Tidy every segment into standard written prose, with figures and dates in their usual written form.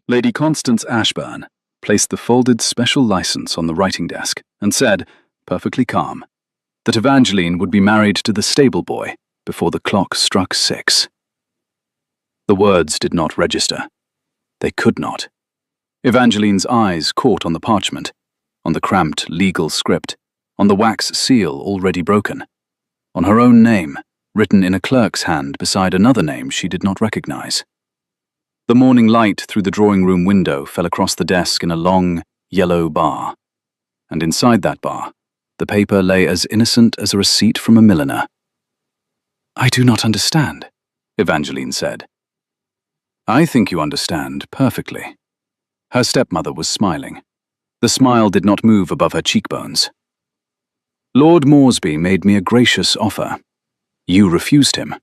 Lady Constance Ashburn placed the folded special license on the writing desk and said, perfectly calm, that Evangeline would be married to the stable boy before the clock struck 6. The words did not register. They could not. Evangeline's eyes caught on the parchment, on the cramped legal script, on the wax seal already broken, on her own name, written in a clerk's hand beside another name she did not recognize. The morning light through the drawing-room window fell across the desk in a long, yellow bar, and inside that bar, the paper lay as innocent as a receipt from a milliner. "I do not understand," Evangeline said. "I think you understand perfectly." Her stepmother was smiling. The smile did not move above her cheekbones. "Lord Moresby made me a gracious offer. You refused him.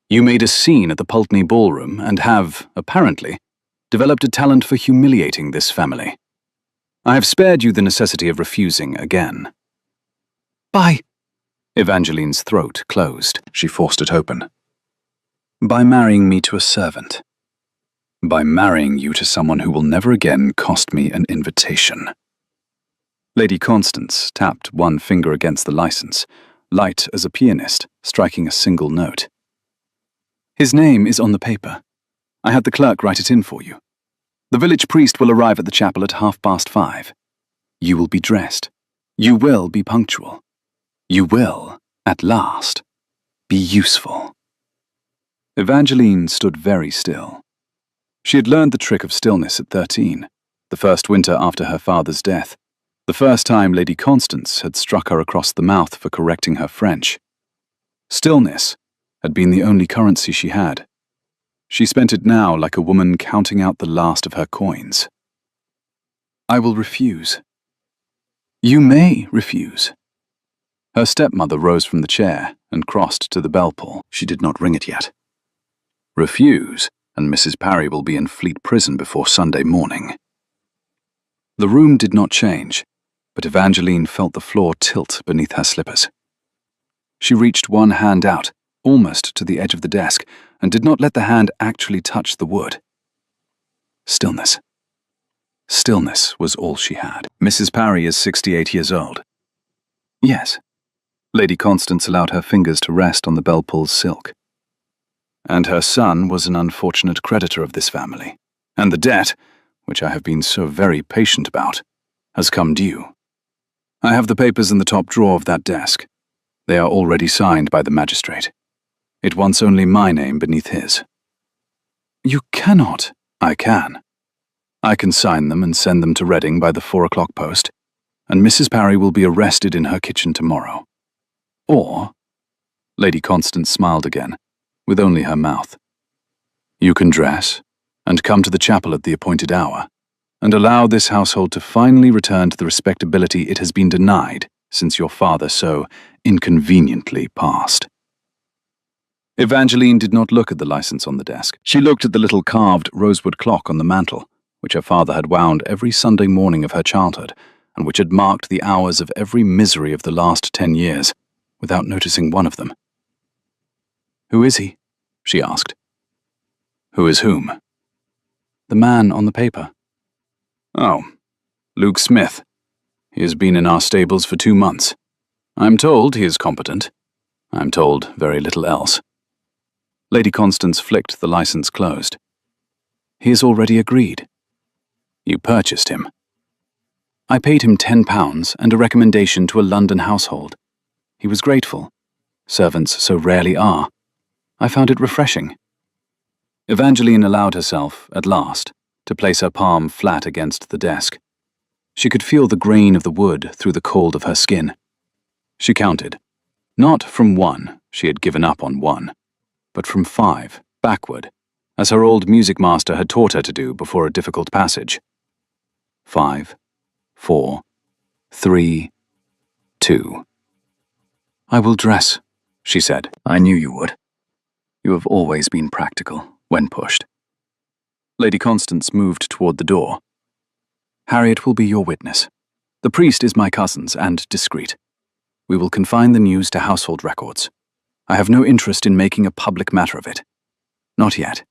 You made a scene at the Pulteney ballroom and have, apparently, developed a talent for humiliating this family. I have spared you the necessity of refusing again." "By—" Evangeline's throat closed. She forced it open. "By marrying me to a servant. By marrying you to someone who will never again cost me an invitation." Lady Constance tapped one finger against the license, light as a pianist striking a single note. "His name is on the paper. I had the clerk write it in for you. The village priest will arrive at the chapel at 5:30. You will be dressed. You will be punctual. You will, at last, be useful." Evangeline stood very still. She had learned the trick of stillness at 13, the first winter after her father's death, the first time Lady Constance had struck her across the mouth for correcting her French. Stillness had been the only currency she had. She spent it now like a woman counting out the last of her coins. "I will refuse." "You may refuse." Her stepmother rose from the chair and crossed to the bell pull. She did not ring it yet. "Refuse, and Mrs. Parry will be in Fleet Prison before Sunday morning." The room did not change, but Evangeline felt the floor tilt beneath her slippers. She reached one hand out, almost to the edge of the desk, and did not let the hand actually touch the wood. Stillness. Stillness was all she had. "Mrs. Parry is 68 years old." "Yes." Lady Constance allowed her fingers to rest on the bell-pull's silk. "And her son was an unfortunate creditor of this family, and the debt, which I have been so very patient about, has come due. I have the papers in the top drawer of that desk. They are already signed by the magistrate. It wants only my name beneath his." "You cannot." "I can. I can sign them and send them to Reading by the 4 o'clock post, and Mrs. Parry will be arrested in her kitchen tomorrow. Or," Lady Constance smiled again, with only her mouth, "you can dress and come to the chapel at the appointed hour, and allow this household to finally return to the respectability it has been denied since your father so inconveniently passed." Evangeline did not look at the license on the desk. She looked at the little carved rosewood clock on the mantel, which her father had wound every Sunday morning of her childhood, and which had marked the hours of every misery of the last 10 years, without noticing one of them. "Who is he?" she asked. "Who is whom?" "The man on the paper." "Oh, Luke Smith. He has been in our stables for 2 months. I'm told he is competent. I'm told very little else." Lady Constance flicked the license closed. "He has already agreed." "You purchased him?" "I paid him £10 and a recommendation to a London household. He was grateful. Servants so rarely are. I found it refreshing." Evangeline allowed herself, at last, to place her palm flat against the desk. She could feel the grain of the wood through the cold of her skin. She counted. Not from 1, she had given up on 1, but from 5, backward, as her old music master had taught her to do before a difficult passage. 5, 4, 3, 2. "I will dress," she said. "I knew you would. You have always been practical, when pushed." Lady Constance moved toward the door. "Harriet will be your witness. The priest is my cousin's and discreet. We will confine the news to household records. I have no interest in making a public matter of it. Not yet."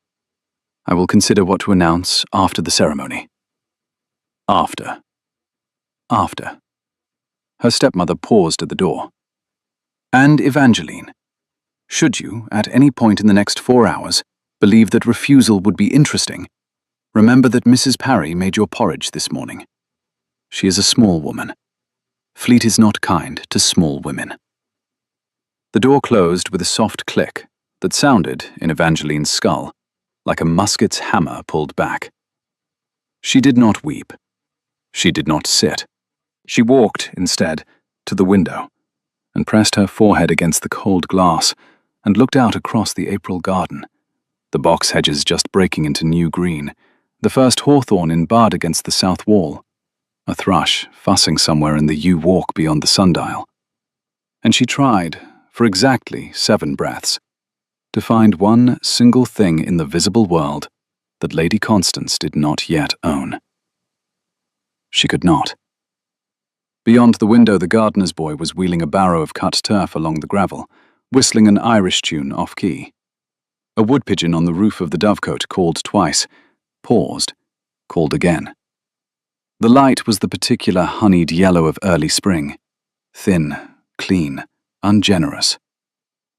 I will consider what to announce after the ceremony. After. After. Her stepmother paused at the door. And Evangeline, should you, at any point in the next 4 hours, believe that refusal would be interesting, remember that Mrs. Parry made your porridge this morning. She is a small woman. Fleet is not kind to small women. The door closed with a soft click that sounded, in Evangeline's skull, like a musket's hammer pulled back. She did not weep. She did not sit. She walked, instead, to the window, and pressed her forehead against the cold glass, and looked out across the April garden, the box hedges just breaking into new green, the first hawthorn in bud against the south wall, a thrush fussing somewhere in the yew walk beyond the sundial. And she tried, for exactly 7 breaths, to find one single thing in the visible world that Lady Constance did not yet own. She could not. Beyond the window, the gardener's boy was wheeling a barrow of cut turf along the gravel, whistling an Irish tune off-key. A wood pigeon on the roof of the dovecote called twice, paused, called again. The light was the particular honeyed yellow of early spring, thin, clean, ungenerous,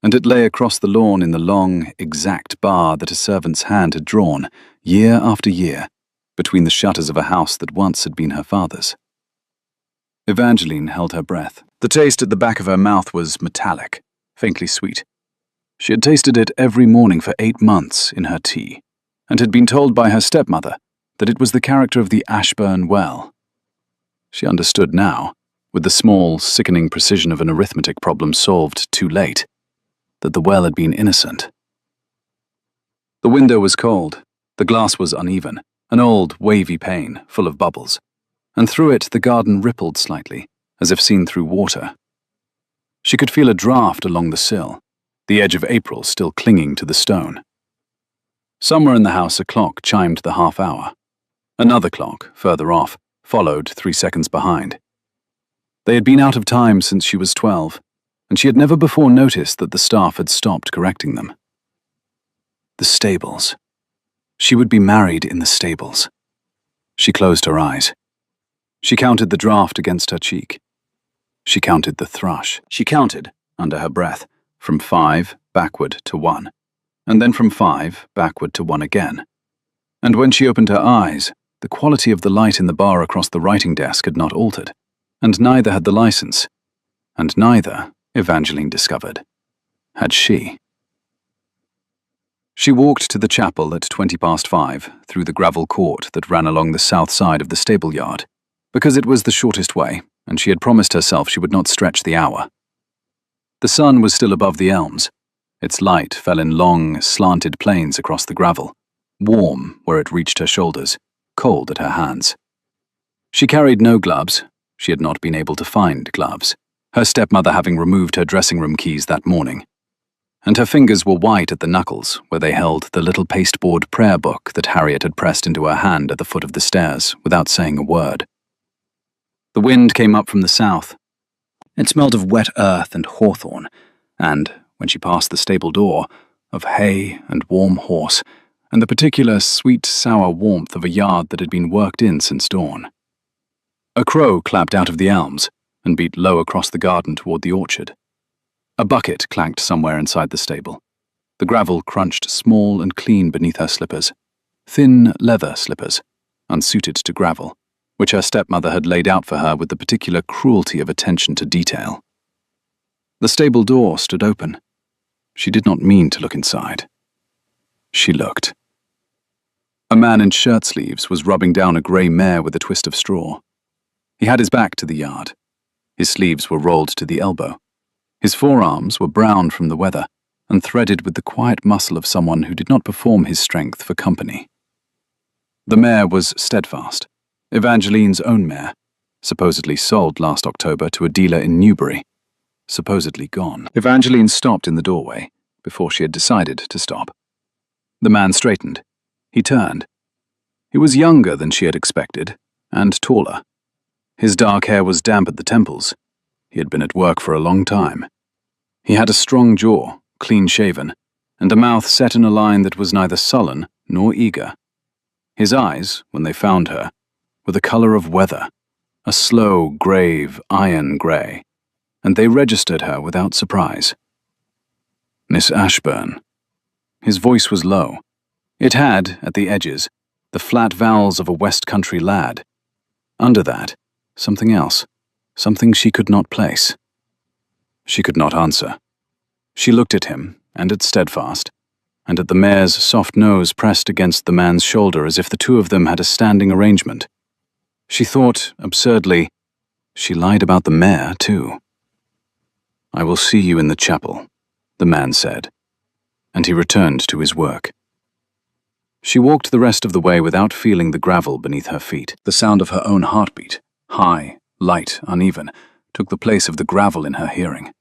and it lay across the lawn in the long, exact bar that a servant's hand had drawn, year after year, between the shutters of a house that once had been her father's. Evangeline held her breath. The taste at the back of her mouth was metallic, faintly sweet. She had tasted it every morning for 8 months in her tea, and had been told by her stepmother that it was the character of the Ashburn well. She understood now, with the small, sickening precision of an arithmetic problem solved too late, that the well had been innocent. The window was cold, the glass was uneven, an old, wavy pane, full of bubbles, and through it the garden rippled slightly, as if seen through water. She could feel a draught along the sill, the edge of April still clinging to the stone. Somewhere in the house a clock chimed the half-hour. Another clock, further off, followed 3 seconds behind. They had been out of time since she was 12, and she had never before noticed that the staff had stopped correcting them. The stables. She would be married in the stables. She closed her eyes. She counted the draught against her cheek. She counted the thrush. She counted, under her breath, from 5 backward to 1, and then from 5 backward to 1 again. And when she opened her eyes, the quality of the light in the bar across the writing desk had not altered, and neither had the license, and neither, Evangeline discovered, had she. She walked to the chapel at 5:20 through the gravel court that ran along the south side of the stable yard, because it was the shortest way, and she had promised herself she would not stretch the hour. The sun was still above the elms. Its light fell in long, slanted planes across the gravel, warm where it reached her shoulders, cold at her hands. She carried no gloves. She had not been able to find gloves, her stepmother having removed her dressing room keys that morning. And her fingers were white at the knuckles where they held the little pasteboard prayer book that Harriet had pressed into her hand at the foot of the stairs without saying a word. The wind came up from the south. It smelled of wet earth and hawthorn, and, when she passed the stable door, of hay and warm horse, and the particular sweet, sour warmth of a yard that had been worked in since dawn. A crow clapped out of the elms and beat low across the garden toward the orchard. A bucket clanked somewhere inside the stable. The gravel crunched small and clean beneath her slippers, thin leather slippers, unsuited to gravel, which her stepmother had laid out for her with the particular cruelty of attention to detail. The stable door stood open. She did not mean to look inside. She looked. A man in shirt sleeves was rubbing down a grey mare with a twist of straw. He had his back to the yard. His sleeves were rolled to the elbow. His forearms were brown from the weather and threaded with the quiet muscle of someone who did not perform his strength for company. The mare was Steadfast, Evangeline's own mare, supposedly sold last October to a dealer in Newbury, supposedly gone. Evangeline stopped in the doorway before she had decided to stop. The man straightened. He turned. He was younger than she had expected, and taller. His dark hair was damp at the temples. He had been at work for a long time. He had a strong jaw, clean-shaven, and a mouth set in a line that was neither sullen nor eager. His eyes, when they found her, were the color of weather, a slow, grave, iron grey, and they registered her without surprise. "Miss Ashburn." His voice was low. It had, at the edges, the flat vowels of a West Country lad. Under that, something else, something she could not place. She could not answer. She looked at him, and at Steadfast, and at the mare's soft nose pressed against the man's shoulder as if the two of them had a standing arrangement. She thought, absurdly, she lied about the mare, too. "I will see you in the chapel," the man said, and he returned to his work. She walked the rest of the way without feeling the gravel beneath her feet. The sound of her own heartbeat, high, light, uneven, took the place of the gravel in her hearing.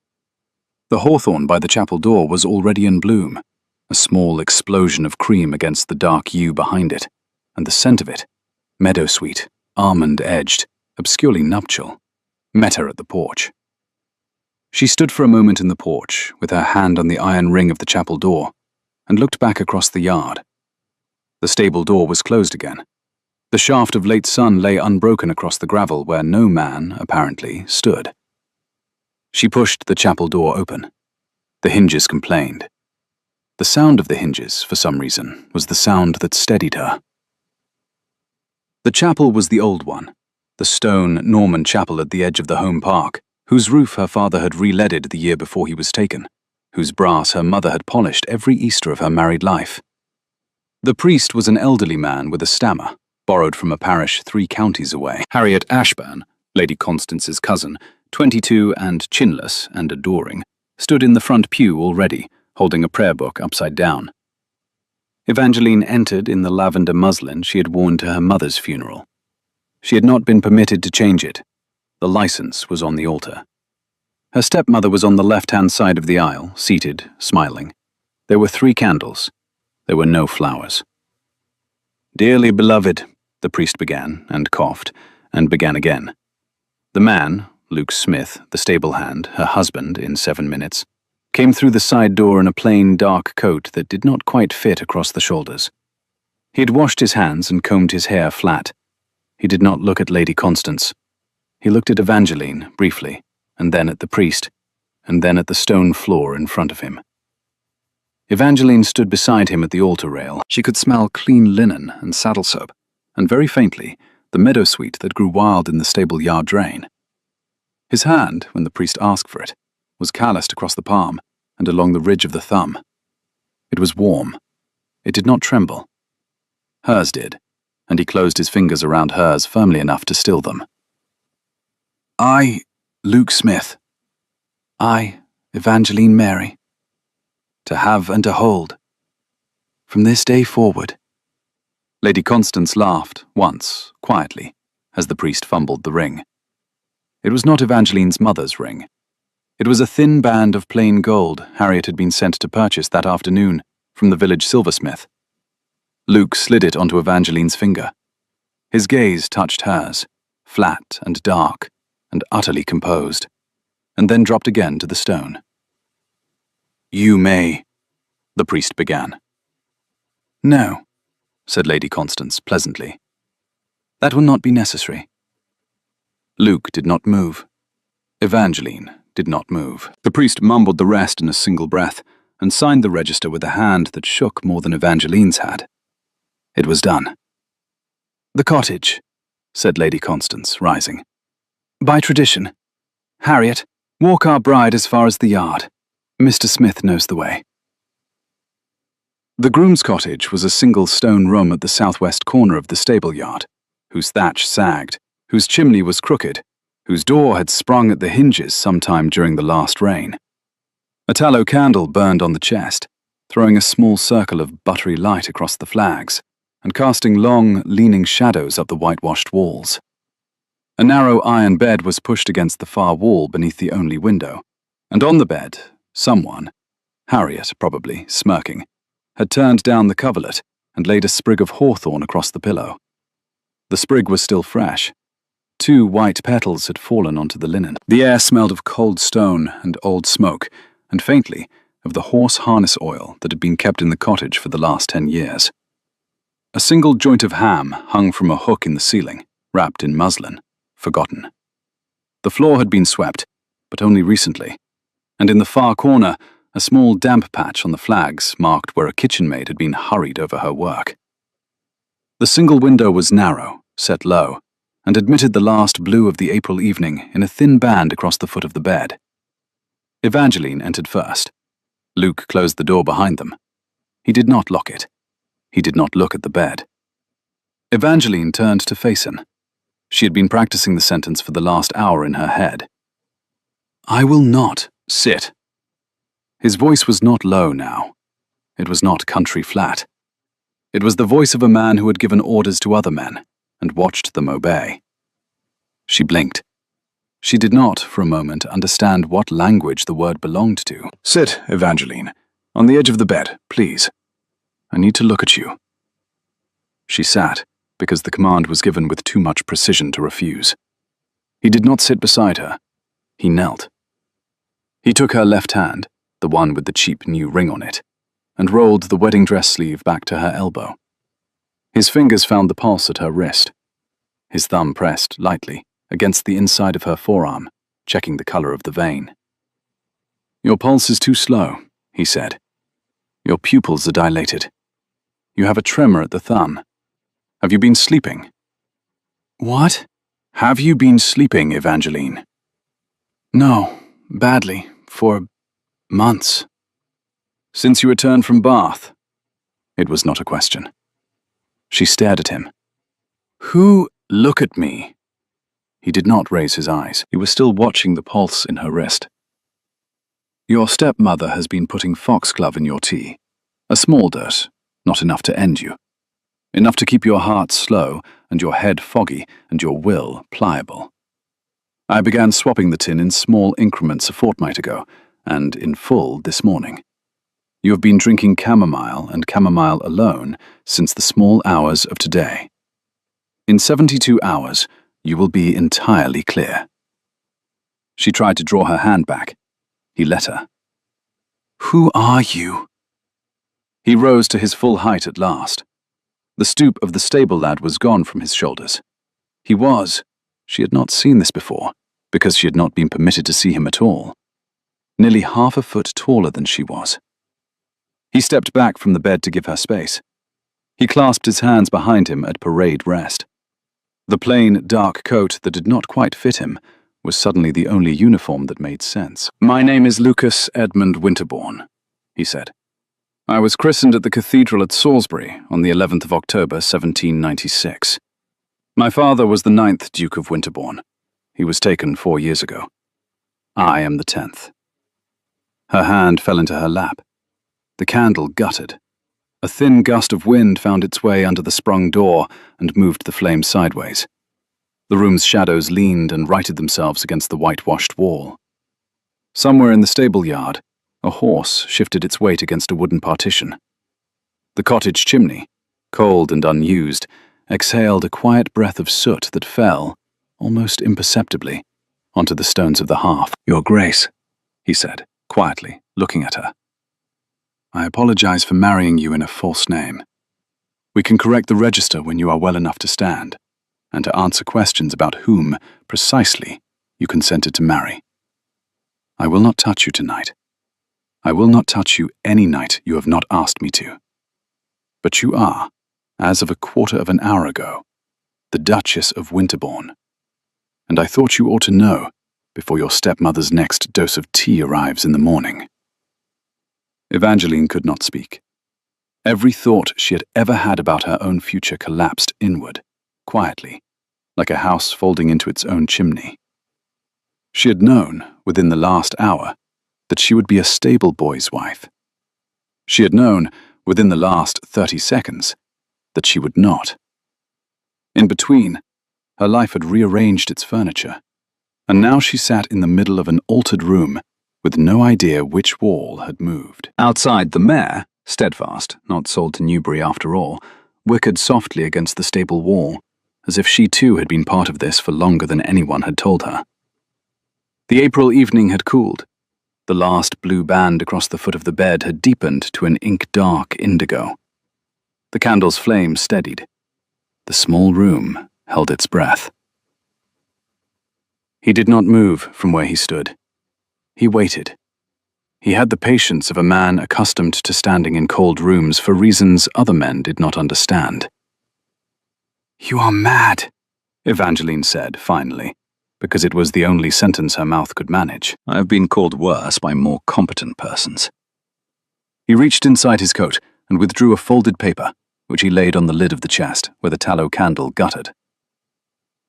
The hawthorn by the chapel door was already in bloom, a small explosion of cream against the dark yew behind it, and the scent of it, meadow-sweet, almond-edged, obscurely nuptial, met her at the porch. She stood for a moment in the porch, with her hand on the iron ring of the chapel door, and looked back across the yard. The stable door was closed again. The shaft of late sun lay unbroken across the gravel where no man, apparently, stood. She pushed the chapel door open. The hinges complained. The sound of the hinges, for some reason, was the sound that steadied her. The chapel was the old one, the stone Norman chapel at the edge of the home park, whose roof her father had re-leaded the year before he was taken, whose brass her mother had polished every Easter of her married life. The priest was an elderly man with a stammer, borrowed from a parish 3 counties away. Harriet Ashburn, Lady Constance's cousin, 22 and chinless and adoring, stood in the front pew already, holding a prayer book upside down. Evangeline entered in the lavender muslin she had worn to her mother's funeral. She had not been permitted to change it. The license was on the altar. Her stepmother was on the left-hand side of the aisle, seated, smiling. There were 3 candles. There were no flowers. "Dearly beloved," the priest began, and coughed, and began again. The man, Luke Smith, the stable hand, her husband in 7 minutes, came through the side door in a plain, dark coat that did not quite fit across the shoulders. He had washed his hands and combed his hair flat. He did not look at Lady Constance. He looked at Evangeline, briefly, and then at the priest, and then at the stone floor in front of him. Evangeline stood beside him at the altar rail. She could smell clean linen and saddle soap, and very faintly, the meadowsweet that grew wild in the stable yard drain. His hand, when the priest asked for it, was calloused across the palm and along the ridge of the thumb. It was warm. It did not tremble. Hers did, and he closed his fingers around hers firmly enough to still them. "I, Luke Smith. I, Evangeline Mary. To have and to hold. From this day forward." Lady Constance laughed, once, quietly, as the priest fumbled the ring. It was not Evangeline's mother's ring. It was a thin band of plain gold Harriet had been sent to purchase that afternoon from the village silversmith. Luke slid it onto Evangeline's finger. His gaze touched hers, flat and dark and utterly composed, and then dropped again to the stone. "You may," the priest began. "No," said Lady Constance pleasantly. "That will not be necessary." Luke did not move. Evangeline did not move. The priest mumbled the rest in a single breath and signed the register with a hand that shook more than Evangeline's had. It was done. "The cottage," said Lady Constance, rising. "By tradition. Harriet, walk our bride as far as the yard. Mr. Smith knows the way." The groom's cottage was a single stone room at the southwest corner of the stable yard, whose thatch sagged, whose chimney was crooked, whose door had sprung at the hinges sometime during the last rain. A tallow candle burned on the chest, throwing a small circle of buttery light across the flags, and casting long, leaning shadows up the whitewashed walls. A narrow iron bed was pushed against the far wall beneath the only window, and on the bed, someone, Harriet probably, smirking, had turned down the coverlet and laid a sprig of hawthorn across the pillow. The sprig was still fresh. 2 white petals had fallen onto the linen. The air smelled of cold stone and old smoke, and faintly, of the horse harness oil that had been kept in the cottage for the last 10 years. A single joint of ham hung from a hook in the ceiling, wrapped in muslin, forgotten. The floor had been swept, but only recently, and in the far corner, a small damp patch on the flags marked where a kitchen maid had been hurried over her work. The single window was narrow, set low, and admitted the last blue of the April evening in a thin band across the foot of the bed. Evangeline entered first. Luke closed the door behind them. He did not lock it. He did not look at the bed. Evangeline turned to face him. She had been practicing the sentence for the last hour in her head. "I will not sit." His voice was not low now. It was not country flat. It was the voice of a man who had given orders to other men and watched them obey. She blinked. She did not, for a moment, understand what language the word belonged to. "Sit, Evangeline. On the edge of the bed, please. I need to look at you." She sat, because the command was given with too much precision to refuse. He did not sit beside her. He knelt. He took her left hand, the one with the cheap new ring on it, and rolled the wedding dress sleeve back to her elbow. His fingers found the pulse at her wrist. His thumb pressed, lightly, against the inside of her forearm, checking the color of the vein. "Your pulse is too slow," he said. "Your pupils are dilated. You have a tremor at the thumb. Have you been sleeping?" "What?" "Have you been sleeping, Evangeline?" "No, badly, for months." "Since you returned from Bath?" It was not a question. She stared at him. Look at me." He did not raise his eyes. He was still watching the pulse in her wrist. "Your stepmother has been putting foxglove in your tea. A small dose, not enough to end you. Enough to keep your heart slow and your head foggy and your will pliable. I began swapping the tin in small increments a fortnight ago, and in full this morning. You have been drinking chamomile and chamomile alone since the small hours of today. In 72 hours, you will be entirely clear." She tried to draw her hand back. He let her. "Who are you?" He rose to his full height at last. The stoop of the stable lad was gone from his shoulders. She had not seen this before, because she had not been permitted to see him at all, nearly half a foot taller than she was. He stepped back from the bed to give her space. He clasped his hands behind him at parade rest. The plain, dark coat that did not quite fit him was suddenly the only uniform that made sense. "My name is Lucas Edmund Winterbourne," he said. "I was christened at the cathedral at Salisbury on the 11th of October, 1796. My father was the 9th Duke of Winterbourne. He was taken 4 years ago. I am the 10th. Her hand fell into her lap. The candle guttered. A thin gust of wind found its way under the sprung door and moved the flame sideways. The room's shadows leaned and righted themselves against the whitewashed wall. Somewhere in the stable yard, a horse shifted its weight against a wooden partition. The cottage chimney, cold and unused, exhaled a quiet breath of soot that fell, almost imperceptibly, onto the stones of the hearth. "Your Grace," he said, quietly, looking at her. "I apologize for marrying you in a false name. We can correct the register when you are well enough to stand, and to answer questions about whom, precisely, you consented to marry. I will not touch you tonight. I will not touch you any night you have not asked me to. But you are, as of a quarter of an hour ago, the Duchess of Winterbourne. And I thought you ought to know before your stepmother's next dose of tea arrives in the morning." Evangeline could not speak. Every thought she had ever had about her own future collapsed inward, quietly, like a house folding into its own chimney. She had known, within the last hour, that she would be a stable boy's wife. She had known, within the last 30 seconds, that she would not. In between, her life had rearranged its furniture, and now she sat in the middle of an altered room with no idea which wall had moved. Outside, the mare, steadfast, not sold to Newbury after all, whickered softly against the stable wall, as if she too had been part of this for longer than anyone had told her. The April evening had cooled. The last blue band across the foot of the bed had deepened to an ink-dark indigo. The candle's flame steadied. The small room held its breath. He did not move from where he stood. He waited. He had the patience of a man accustomed to standing in cold rooms for reasons other men did not understand. "You are mad," Evangeline said, finally, because it was the only sentence her mouth could manage. "I have been called worse by more competent persons." He reached inside his coat and withdrew a folded paper, which he laid on the lid of the chest where the tallow candle guttered.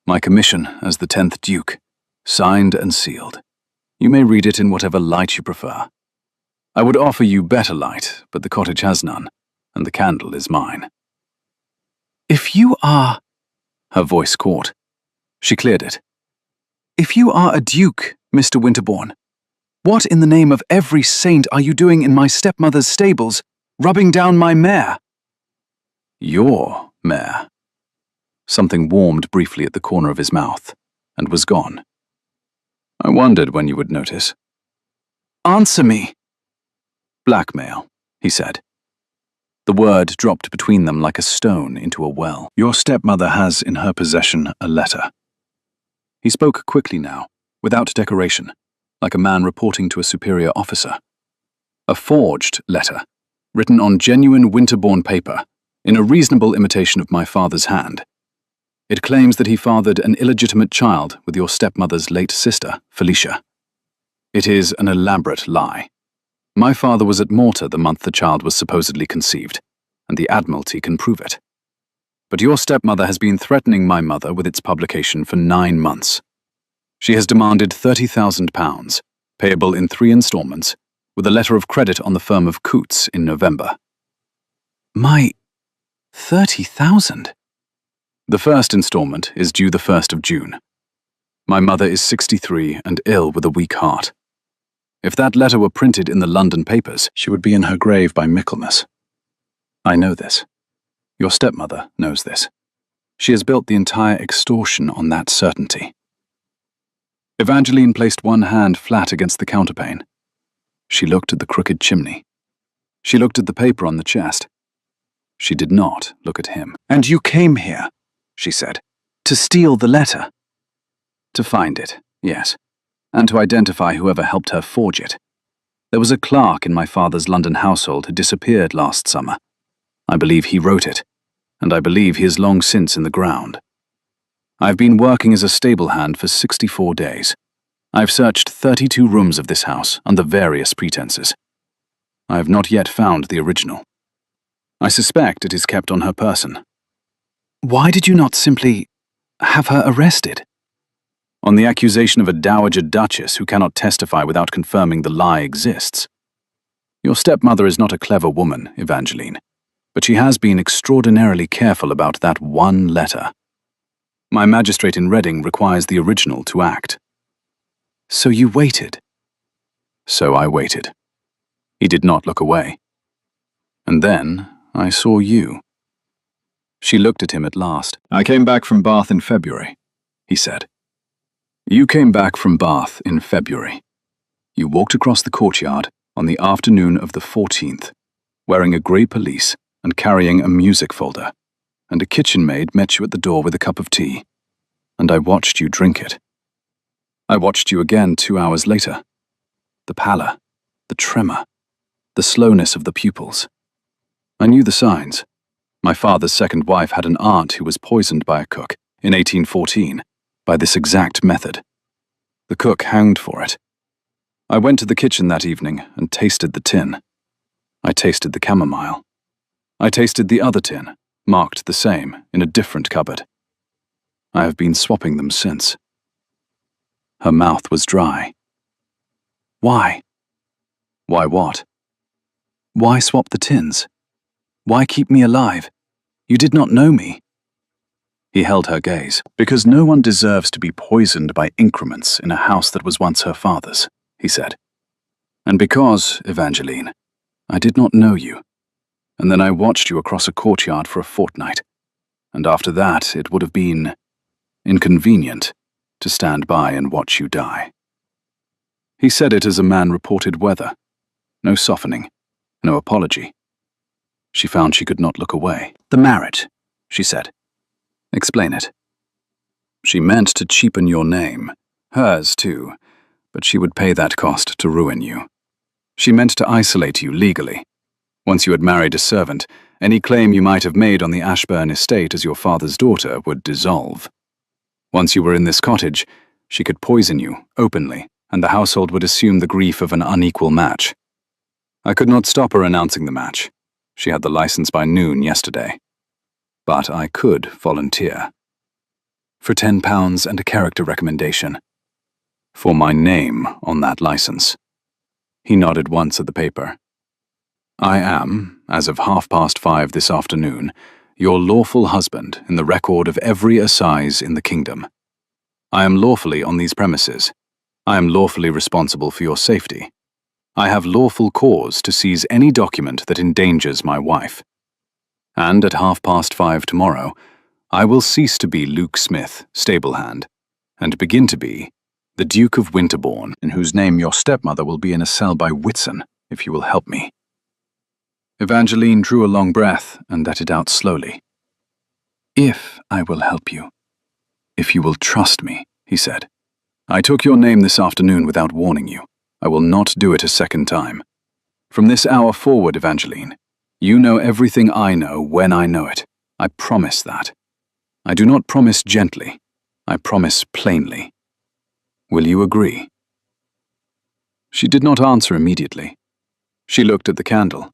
"My commission as the 10th Duke, signed and sealed. You may read it in whatever light you prefer. I would offer you better light, but the cottage has none, and the candle is mine." "If you are—" Her voice caught. She cleared it. "If you are a duke, Mr. Winterbourne, what in the name of every saint are you doing in my stepmother's stables, rubbing down my mare?" "Your mare." Something warmed briefly at the corner of his mouth, and was gone. "I wondered when you would notice." "Answer me." "Blackmail," he said. The word dropped between them like a stone into a well. "Your stepmother has in her possession a letter." He spoke quickly now, without decoration, like a man reporting to a superior officer. "A forged letter, written on genuine Winterbourne paper, in a reasonable imitation of my father's hand. It claims that he fathered an illegitimate child with your stepmother's late sister, Felicia. It is an elaborate lie. My father was at Malta the month the child was supposedly conceived, and the Admiralty can prove it. But your stepmother has been threatening my mother with its publication for 9 months. She has demanded £30,000, payable in 3 installments, with a letter of credit on the firm of Coutts in November." "My 30,000? "The first installment is due the 1st of June. My mother is 63 and ill with a weak heart. If that letter were printed in the London papers, she would be in her grave by Michaelmas. I know this. Your stepmother knows this. She has built the entire extortion on that certainty." Evangeline placed one hand flat against the counterpane. She looked at the crooked chimney. She looked at the paper on the chest. She did not look at him. "And you came here," she said, "to steal the letter?" "To find it, yes, and to identify whoever helped her forge it. There was a clerk in my father's London household who disappeared last summer. I believe he wrote it, and I believe he is long since in the ground. I have been working as a stable hand for 64 days. I have searched 32 rooms of this house under various pretenses. I have not yet found the original. I suspect it is kept on her person." "Why did you not simply have her arrested?" "On the accusation of a dowager duchess who cannot testify without confirming the lie exists. Your stepmother is not a clever woman, Evangeline, but she has been extraordinarily careful about that one letter. My magistrate in Reading requires the original to act." "So you waited?" "So I waited." He did not look away. "And then I saw you." She looked at him at last. "I came back from Bath in February," he said. "You came back from Bath in February. You walked across the courtyard on the afternoon of the 14th, wearing a grey pelisse and carrying a music folder, and a kitchen maid met you at the door with a cup of tea, and I watched you drink it. I watched you again 2 hours later. The pallor, the tremor, the slowness of the pupils. I knew the signs. My father's second wife had an aunt who was poisoned by a cook in 1814 by this exact method. The cook hanged for it. I went to the kitchen that evening and tasted the tin. I tasted the chamomile. I tasted the other tin, marked the same, in a different cupboard. I have been swapping them since." Her mouth was dry. "Why?" "Why what?" "Why swap the tins? Why keep me alive? You did not know me." He held her gaze. "Because no one deserves to be poisoned by increments in a house that was once her father's," he said. "And because, Evangeline, I did not know you. And then I watched you across a courtyard for a fortnight, and after that it would have been inconvenient to stand by and watch you die." He said it as a man reported weather. No softening, no apology. She found she could not look away. "The marriage," she said. "Explain it." "She meant to cheapen your name. Hers, too. But she would pay that cost to ruin you. She meant to isolate you legally. Once you had married a servant, any claim you might have made on the Ashburn estate as your father's daughter would dissolve. Once you were in this cottage, she could poison you, openly, and the household would assume the grief of an unequal match. I could not stop her announcing the match. She had the license by noon yesterday. But I could volunteer. For £10 and a character recommendation. For my name on that license." He nodded once at the paper. "I am, as of 5:30 this afternoon, your lawful husband in the record of every assize in the kingdom. I am lawfully on these premises. I am lawfully responsible for your safety. I have lawful cause to seize any document that endangers my wife. And at 5:30 tomorrow, I will cease to be Luke Smith, stable hand, and begin to be the Duke of Winterbourne, in whose name your stepmother will be in a cell by Whitsun, if you will help me." Evangeline drew a long breath and let it out slowly. "If I will help you. If you will trust me," he said. "I took your name this afternoon without warning you. I will not do it a second time. From this hour forward, Evangeline, you know everything I know when I know it. I promise that. I do not promise gently. I promise plainly. Will you agree?" She did not answer immediately. She looked at the candle.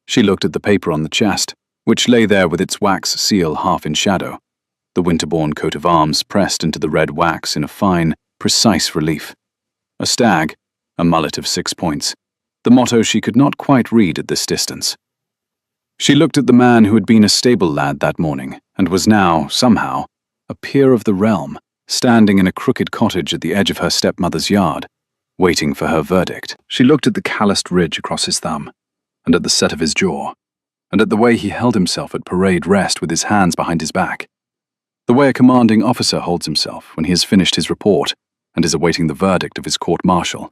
She looked at the paper on the chest, which lay there with its wax seal half in shadow, the Winterbourne coat of arms pressed into the red wax in a fine, precise relief. A stag, a mullet of 6 points, the motto she could not quite read at this distance. She looked at the man who had been a stable lad that morning, and was now, somehow, a peer of the realm, standing in a crooked cottage at the edge of her stepmother's yard, waiting for her verdict. She looked at the calloused ridge across his thumb, and at the set of his jaw, and at the way he held himself at parade rest with his hands behind his back. The way a commanding officer holds himself when he has finished his report and is awaiting the verdict of his court-martial,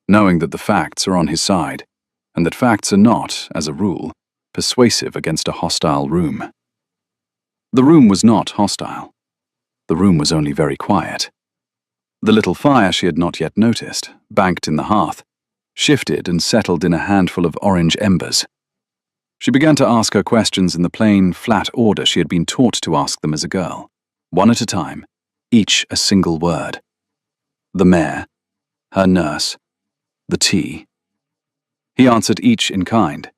knowing that the facts are on his side, and that facts are not, as a rule, persuasive against a hostile room. The room was not hostile. The room was only very quiet. The little fire she had not yet noticed, banked in the hearth, shifted and settled in a handful of orange embers. She began to ask her questions in the plain, flat order she had been taught to ask them as a girl, one at a time, each a single word. The mare, her nurse, the tea. He answered each in kind.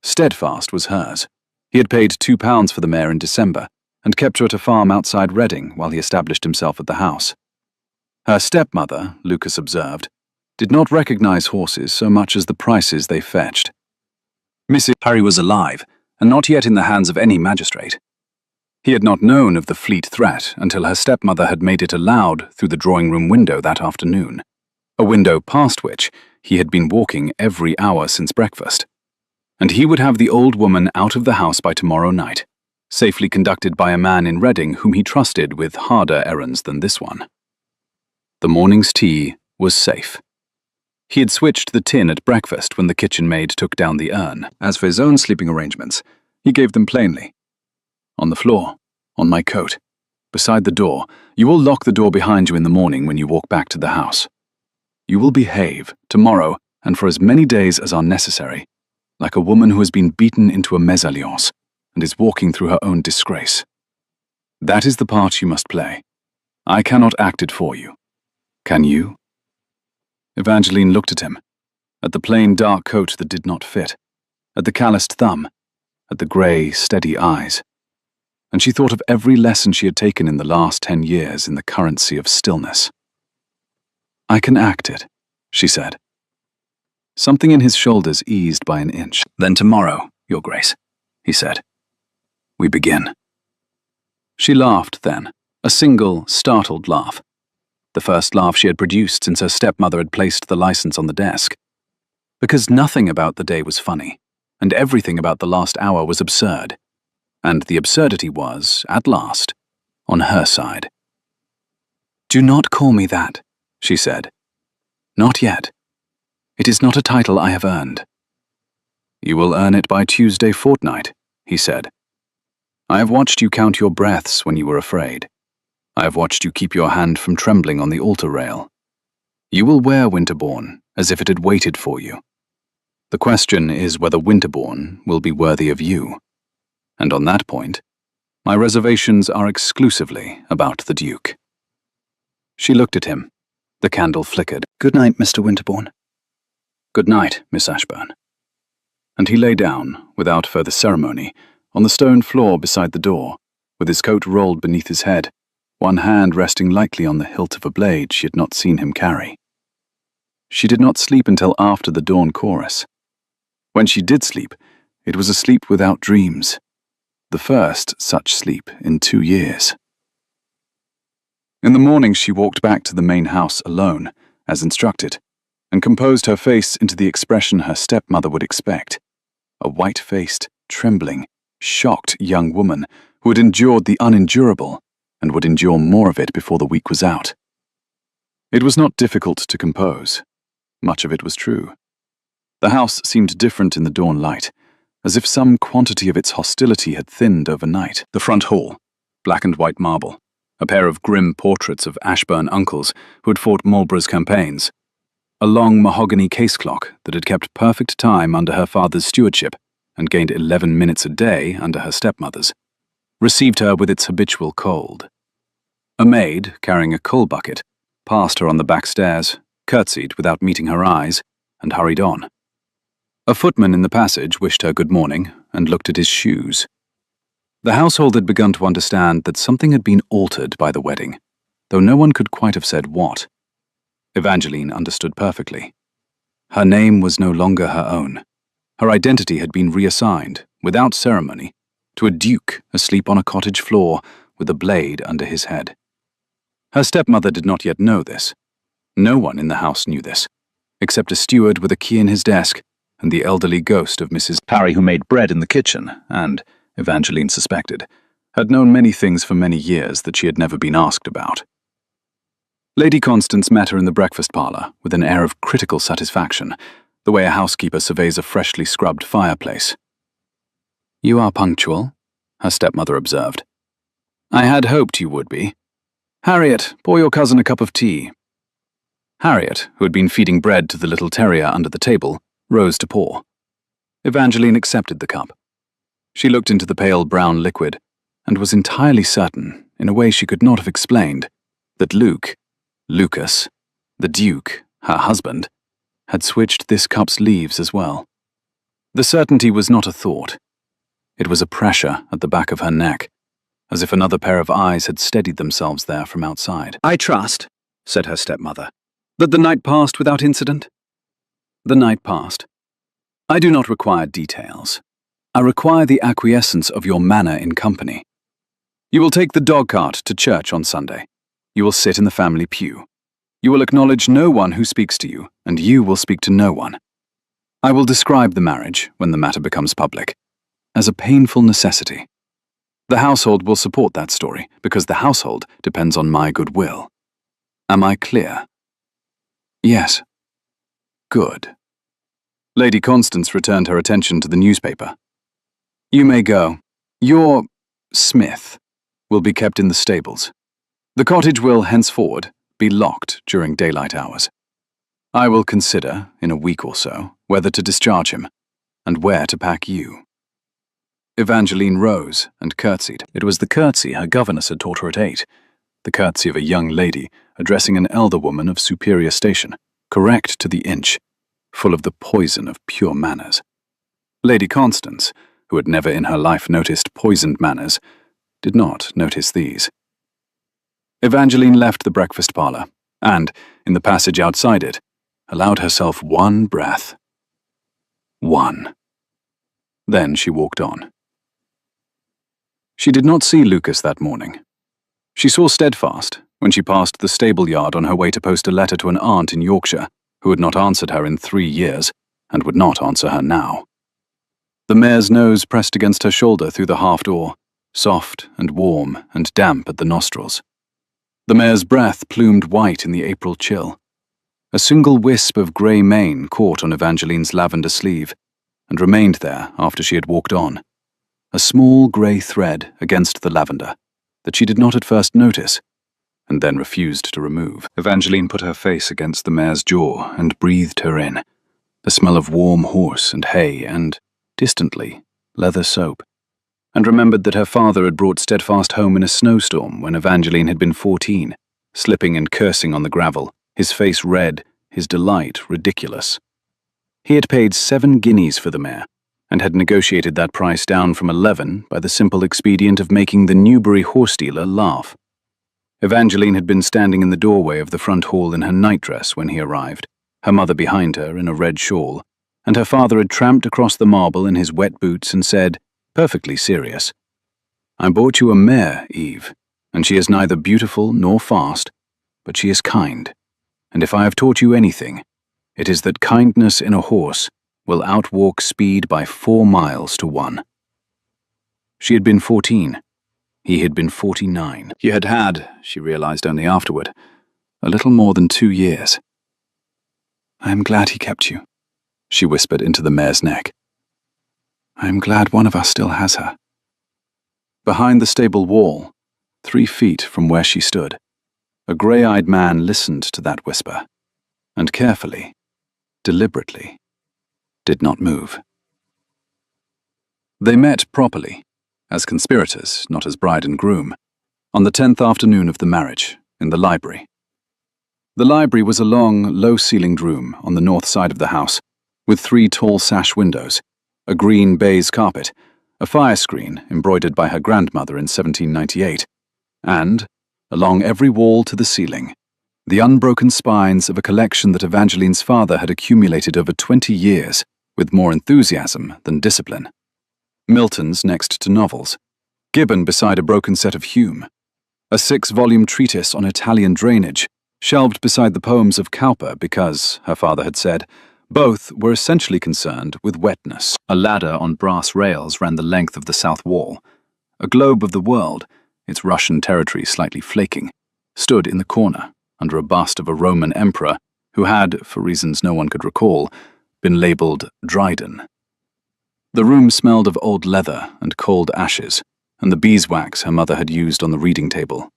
Steadfast was hers. He had paid £2 for the mare in December, and kept her at a farm outside Reading while he established himself at the house. Her stepmother, Lucas observed, did not recognize horses so much as the prices they fetched. Mrs. Parry was alive, and not yet in the hands of any magistrate. He had not known of the fleet threat until her stepmother had made it aloud through the drawing-room window that afternoon, a window past which he had been walking every hour since breakfast. And he would have the old woman out of the house by tomorrow night, safely conducted by a man in Reading whom he trusted with harder errands than this one. The morning's tea was safe. He had switched the tin at breakfast when the kitchen maid took down the urn. As for his own sleeping arrangements, he gave them plainly. On the floor, on my coat, beside the door. You will lock the door behind you in the morning when you walk back to the house. You will behave, tomorrow, and for as many days as are necessary, like a woman who has been beaten into a mésalliance and is walking through her own disgrace. That is the part you must play. I cannot act it for you. Can you? Evangeline looked at him, at the plain dark coat that did not fit, at the calloused thumb, at the grey, steady eyes, and she thought of every lesson she had taken in the last 10 years in the currency of stillness. I can act it, she said. Something in his shoulders eased by an inch. Then tomorrow, Your Grace, he said. We begin. She laughed then, a single, startled laugh. The first laugh she had produced since her stepmother had placed the license on the desk. Because nothing about the day was funny, and everything about the last hour was absurd. And the absurdity was, at last, on her side. Do not call me that, she said. Not yet. It is not a title I have earned. "You will earn it by Tuesday fortnight," he said. "I have watched you count your breaths when you were afraid. I have watched you keep your hand from trembling on the altar rail. You will wear Winterbourne as if it had waited for you. The question is whether Winterbourne will be worthy of you. And on that point, my reservations are exclusively about the Duke." She looked at him. The candle flickered. "Good night, Mr. Winterbourne." "Good night, Miss Ashburn." And he lay down, without further ceremony, on the stone floor beside the door, with his coat rolled beneath his head, one hand resting lightly on the hilt of a blade she had not seen him carry. She did not sleep until after the dawn chorus. When she did sleep, it was a sleep without dreams, the first such sleep in 2 years. In the morning she walked back to the main house alone, as instructed, and composed her face into the expression her stepmother would expect, a white-faced, trembling, shocked young woman who had endured the unendurable and would endure more of it before the week was out. It was not difficult to compose. Much of it was true. The house seemed different in the dawn light, as if some quantity of its hostility had thinned overnight. The front hall, black and white marble, a pair of grim portraits of Ashburn uncles who had fought Marlborough's campaigns, a long mahogany case clock that had kept perfect time under her father's stewardship and gained 11 minutes a day under her stepmother's, received her with its habitual cold. A maid, carrying a coal bucket, passed her on the back stairs, curtsied without meeting her eyes, and hurried on. A footman in the passage wished her good morning and looked at his shoes. The household had begun to understand that something had been altered by the wedding, though no one could quite have said what. Evangeline understood perfectly. Her name was no longer her own. Her identity had been reassigned, without ceremony, to a duke asleep on a cottage floor with a blade under his head. Her stepmother did not yet know this. No one in the house knew this, except a steward with a key in his desk and the elderly ghost of Mrs. Parry who made bread in the kitchen and, Evangeline suspected, had known many things for many years that she had never been asked about. Lady Constance met her in the breakfast parlour with an air of critical satisfaction, the way a housekeeper surveys a freshly scrubbed fireplace. "You are punctual," her stepmother observed. "I had hoped you would be. Harriet, pour your cousin a cup of tea." Harriet, who had been feeding bread to the little terrier under the table, rose to pour. Evangeline accepted the cup. She looked into the pale brown liquid, and was entirely certain, in a way she could not have explained, that Lucas, the Duke, her husband, had switched this cup's leaves as well. The certainty was not a thought. It was a pressure at the back of her neck, as if another pair of eyes had steadied themselves there from outside. "I trust," said her stepmother, "that the night passed without incident?" "The night passed. I do not require details. I require the acquiescence of your manner in company. You will take the dog-cart to church on Sunday. You will sit in the family pew. You will acknowledge no one who speaks to you, and you will speak to no one. I will describe the marriage, when the matter becomes public, as a painful necessity. The household will support that story, because the household depends on my goodwill. Am I clear?" "Yes." "Good." Lady Constance returned her attention to the newspaper. "You may go. Your Smith will be kept in the stables. The cottage will, henceforward, be locked during daylight hours. I will consider, in a week or so, whether to discharge him, and where to pack you." Evangeline rose and curtsied. It was the curtsy her governess had taught her at 8, the curtsy of a young lady addressing an elder woman of superior station, correct to the inch, full of the poison of pure manners. Lady Constance, who had never in her life noticed poisoned manners, did not notice these. Evangeline left the breakfast parlour, and, in the passage outside it, allowed herself one breath. One. Then she walked on. She did not see Lucas that morning. She saw Steadfast when she passed the stable yard on her way to post a letter to an aunt in Yorkshire who had not answered her in 3 years and would not answer her now. The mare's nose pressed against her shoulder through the half door, soft and warm and damp at the nostrils. The mare's breath plumed white in the April chill. A single wisp of grey mane caught on Evangeline's lavender sleeve, and remained there after she had walked on. A small grey thread against the lavender that she did not at first notice, and then refused to remove. Evangeline put her face against the mare's jaw and breathed her in, the smell of warm horse and hay and, distantly, leather soap, and remembered that her father had brought Steadfast home in a snowstorm when Evangeline had been 14, slipping and cursing on the gravel, his face red, his delight ridiculous. He had paid 7 guineas for the mare, and had negotiated that price down from 11 by the simple expedient of making the Newbury horse dealer laugh. Evangeline had been standing in the doorway of the front hall in her nightdress when he arrived, her mother behind her in a red shawl, and her father had tramped across the marble in his wet boots and said, perfectly serious, "I bought you a mare, Eve, and she is neither beautiful nor fast, but she is kind, and if I have taught you anything, it is that kindness in a horse will outwalk speed by 4 miles to 1. She had been 14. He had been 49. He had had, she realized only afterward, a little more than 2 years. "I am glad he kept you," she whispered into the mare's neck. "I am glad one of us still has her." Behind the stable wall, 3 feet from where she stood, a grey-eyed man listened to that whisper, and carefully, deliberately, did not move. They met properly, as conspirators, not as bride and groom, on the 10th afternoon of the marriage, in the library. The library was a long, low-ceilinged room on the north side of the house, with 3 tall sash windows, a green baize carpet, a fire screen embroidered by her grandmother in 1798, and, along every wall to the ceiling, the unbroken spines of a collection that Evangeline's father had accumulated over 20 years, with more enthusiasm than discipline. Milton's next to novels, Gibbon beside a broken set of Hume, a 6-volume treatise on Italian drainage, shelved beside the poems of Cowper because, her father had said, both were essentially concerned with wetness. A ladder on brass rails ran the length of the south wall. A globe of the world, its Russian territory slightly flaking, stood in the corner under a bust of a Roman emperor who had, for reasons no one could recall, been labelled Dryden. The room smelled of old leather and cold ashes, and the beeswax her mother had used on the reading table.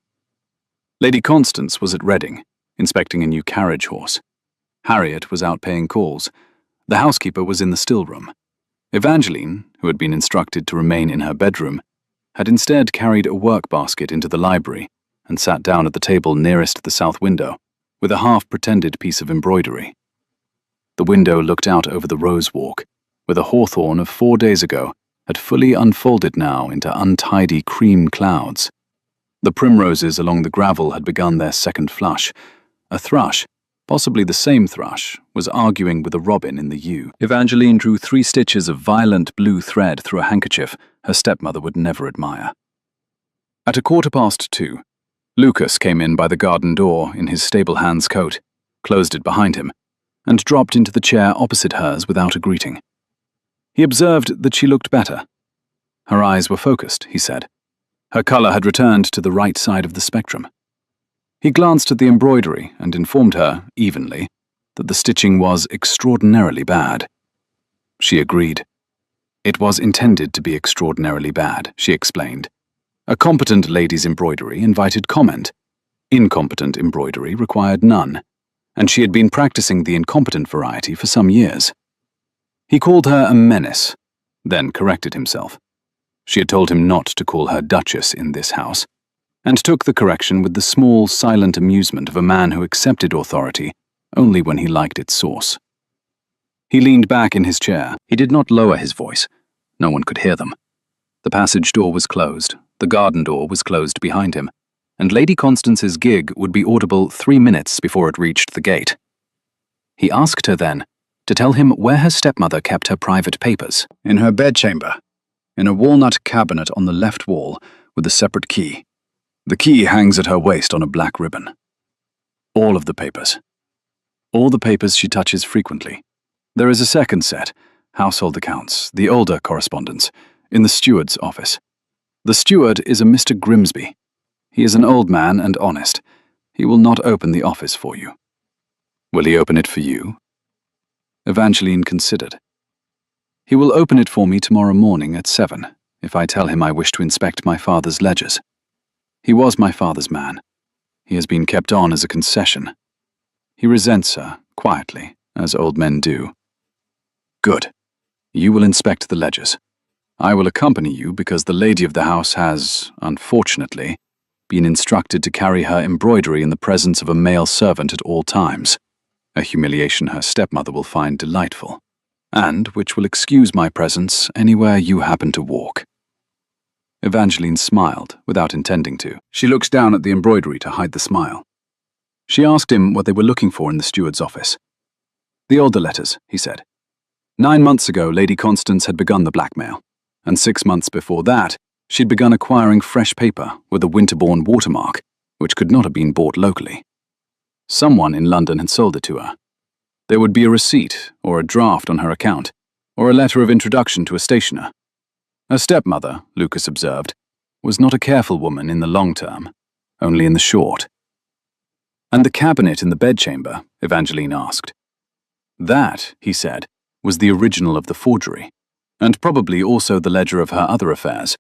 Lady Constance was at Reading, inspecting a new carriage horse. Harriet was out paying calls. The housekeeper was in the still room. Evangeline, who had been instructed to remain in her bedroom, had instead carried a work basket into the library and sat down at the table nearest the south window, with a half-pretended piece of embroidery. The window looked out over the rose walk, where the hawthorn of 4 days ago had fully unfolded now into untidy cream clouds. The primroses along the gravel had begun their second flush. A thrush, possibly the same thrush, was arguing with a robin in the yew. Evangeline drew 3 stitches of violent blue thread through a handkerchief her stepmother would never admire. At 2:15, Lucas came in by the garden door in his stable-hand's coat, closed it behind him, and dropped into the chair opposite hers without a greeting. He observed that she looked better. Her eyes were focused, he said. Her colour had returned to the right side of the spectrum. He glanced at the embroidery and informed her, evenly, that the stitching was extraordinarily bad. She agreed. It was intended to be extraordinarily bad, she explained. A competent lady's embroidery invited comment. Incompetent embroidery required none, and she had been practicing the incompetent variety for some years. He called her a menace, then corrected himself. She had told him not to call her Duchess in this house, and took the correction with the small, silent amusement of a man who accepted authority only when he liked its source. He leaned back in his chair. He did not lower his voice. No one could hear them. The passage door was closed, the garden door was closed behind him, and Lady Constance's gig would be audible 3 minutes before it reached the gate. He asked her then to tell him where her stepmother kept her private papers. In her bedchamber, in a walnut cabinet on the left wall with a separate key. The key hangs at her waist on a black ribbon. All of the papers. All the papers she touches frequently. There is a second set, household accounts, the older correspondence, in the steward's office. The steward is a Mr. Grimsby. He is an old man and honest. He will not open the office for you. Will he open it for you? Evangeline considered. He will open it for me tomorrow morning at 7, if I tell him I wish to inspect my father's ledgers. He was my father's man. He has been kept on as a concession. He resents her, quietly, as old men do. Good. You will inspect the ledgers. I will accompany you because the lady of the house has, unfortunately, been instructed to carry her embroidery in the presence of a male servant at all times, a humiliation her stepmother will find delightful, and which will excuse my presence anywhere you happen to walk. Evangeline smiled, without intending to. She looked down at the embroidery to hide the smile. She asked him what they were looking for in the steward's office. The older letters, he said. 9 months ago, Lady Constance had begun the blackmail, and 6 months before that, she'd begun acquiring fresh paper with a Winterbourne watermark, which could not have been bought locally. Someone in London had sold it to her. There would be a receipt, or a draft on her account, or a letter of introduction to a stationer. Her stepmother, Lucas observed, was not a careful woman in the long term, only in the short. And the cabinet in the bedchamber, Evangeline asked. That, he said, was the original of the forgery, and probably also the ledger of her other affairs.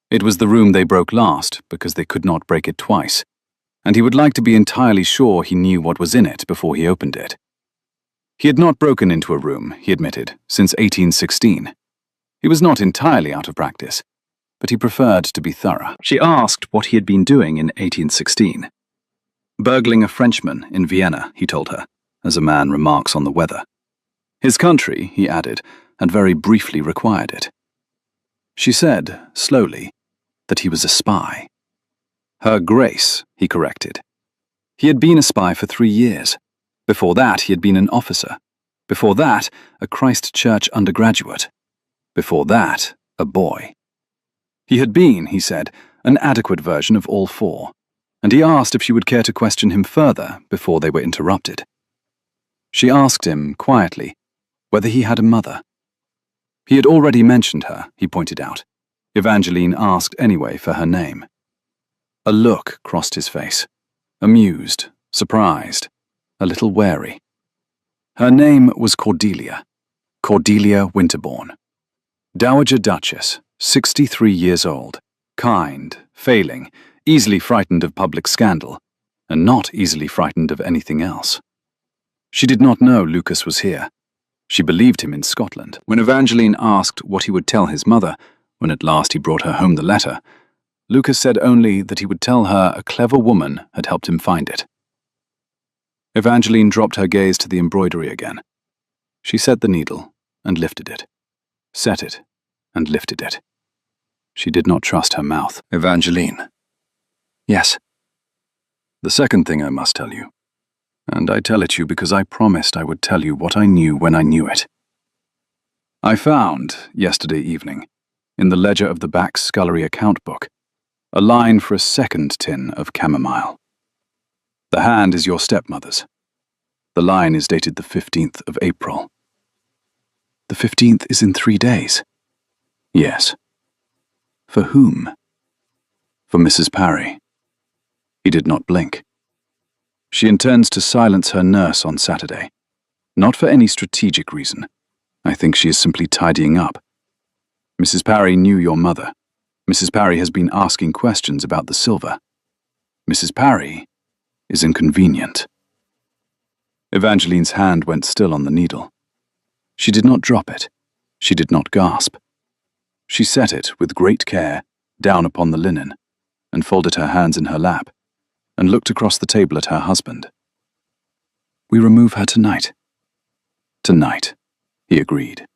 It was the room they broke last, because they could not break it twice, and he would like to be entirely sure he knew what was in it before he opened it. He had not broken into a room, he admitted, since 1816. He was not entirely out of practice, but he preferred to be thorough. She asked what he had been doing in 1816. Burgling a Frenchman in Vienna, he told her, as a man remarks on the weather. His country, he added, had very briefly required it. She said, slowly, that he was a spy. Her Grace, he corrected. He had been a spy for 3 years. Before that, he had been an officer. Before that, a Christ Church undergraduate. Before that, a boy. He had been, he said, an adequate version of all four, and he asked if she would care to question him further before they were interrupted. She asked him, quietly, whether he had a mother. He had already mentioned her, he pointed out. Evangeline asked anyway for her name. A look crossed his face, amused, surprised, a little wary. Her name was Cordelia Winterbourne. Dowager Duchess, 63 years old, kind, failing, easily frightened of public scandal, and not easily frightened of anything else. She did not know Lucas was here. She believed him in Scotland. When Evangeline asked what he would tell his mother, when at last he brought her home the letter, Lucas said only that he would tell her a clever woman had helped him find it. Evangeline dropped her gaze to the embroidery again. She set the needle and lifted it, set it and lifted it. She did not trust her mouth. Evangeline. Yes. The second thing I must tell you, and I tell it you because I promised I would tell you what I knew when I knew it. I found, yesterday evening, in the ledger of the back scullery account book, a line for a second tin of chamomile. The hand is your stepmother's. The line is dated the 15th of April. The 15th is in 3 days. Yes. For whom? For Mrs. Parry. He did not blink. She intends to silence her nurse on Saturday. Not for any strategic reason. I think she is simply tidying up. Mrs. Parry knew your mother. Mrs. Parry has been asking questions about the silver. Mrs. Parry is inconvenient. Evangeline's hand went still on the needle. She did not drop it. She did not gasp. She set it with great care down upon the linen, and folded her hands in her lap, and looked across the table at her husband. We remove her tonight. Tonight, he agreed.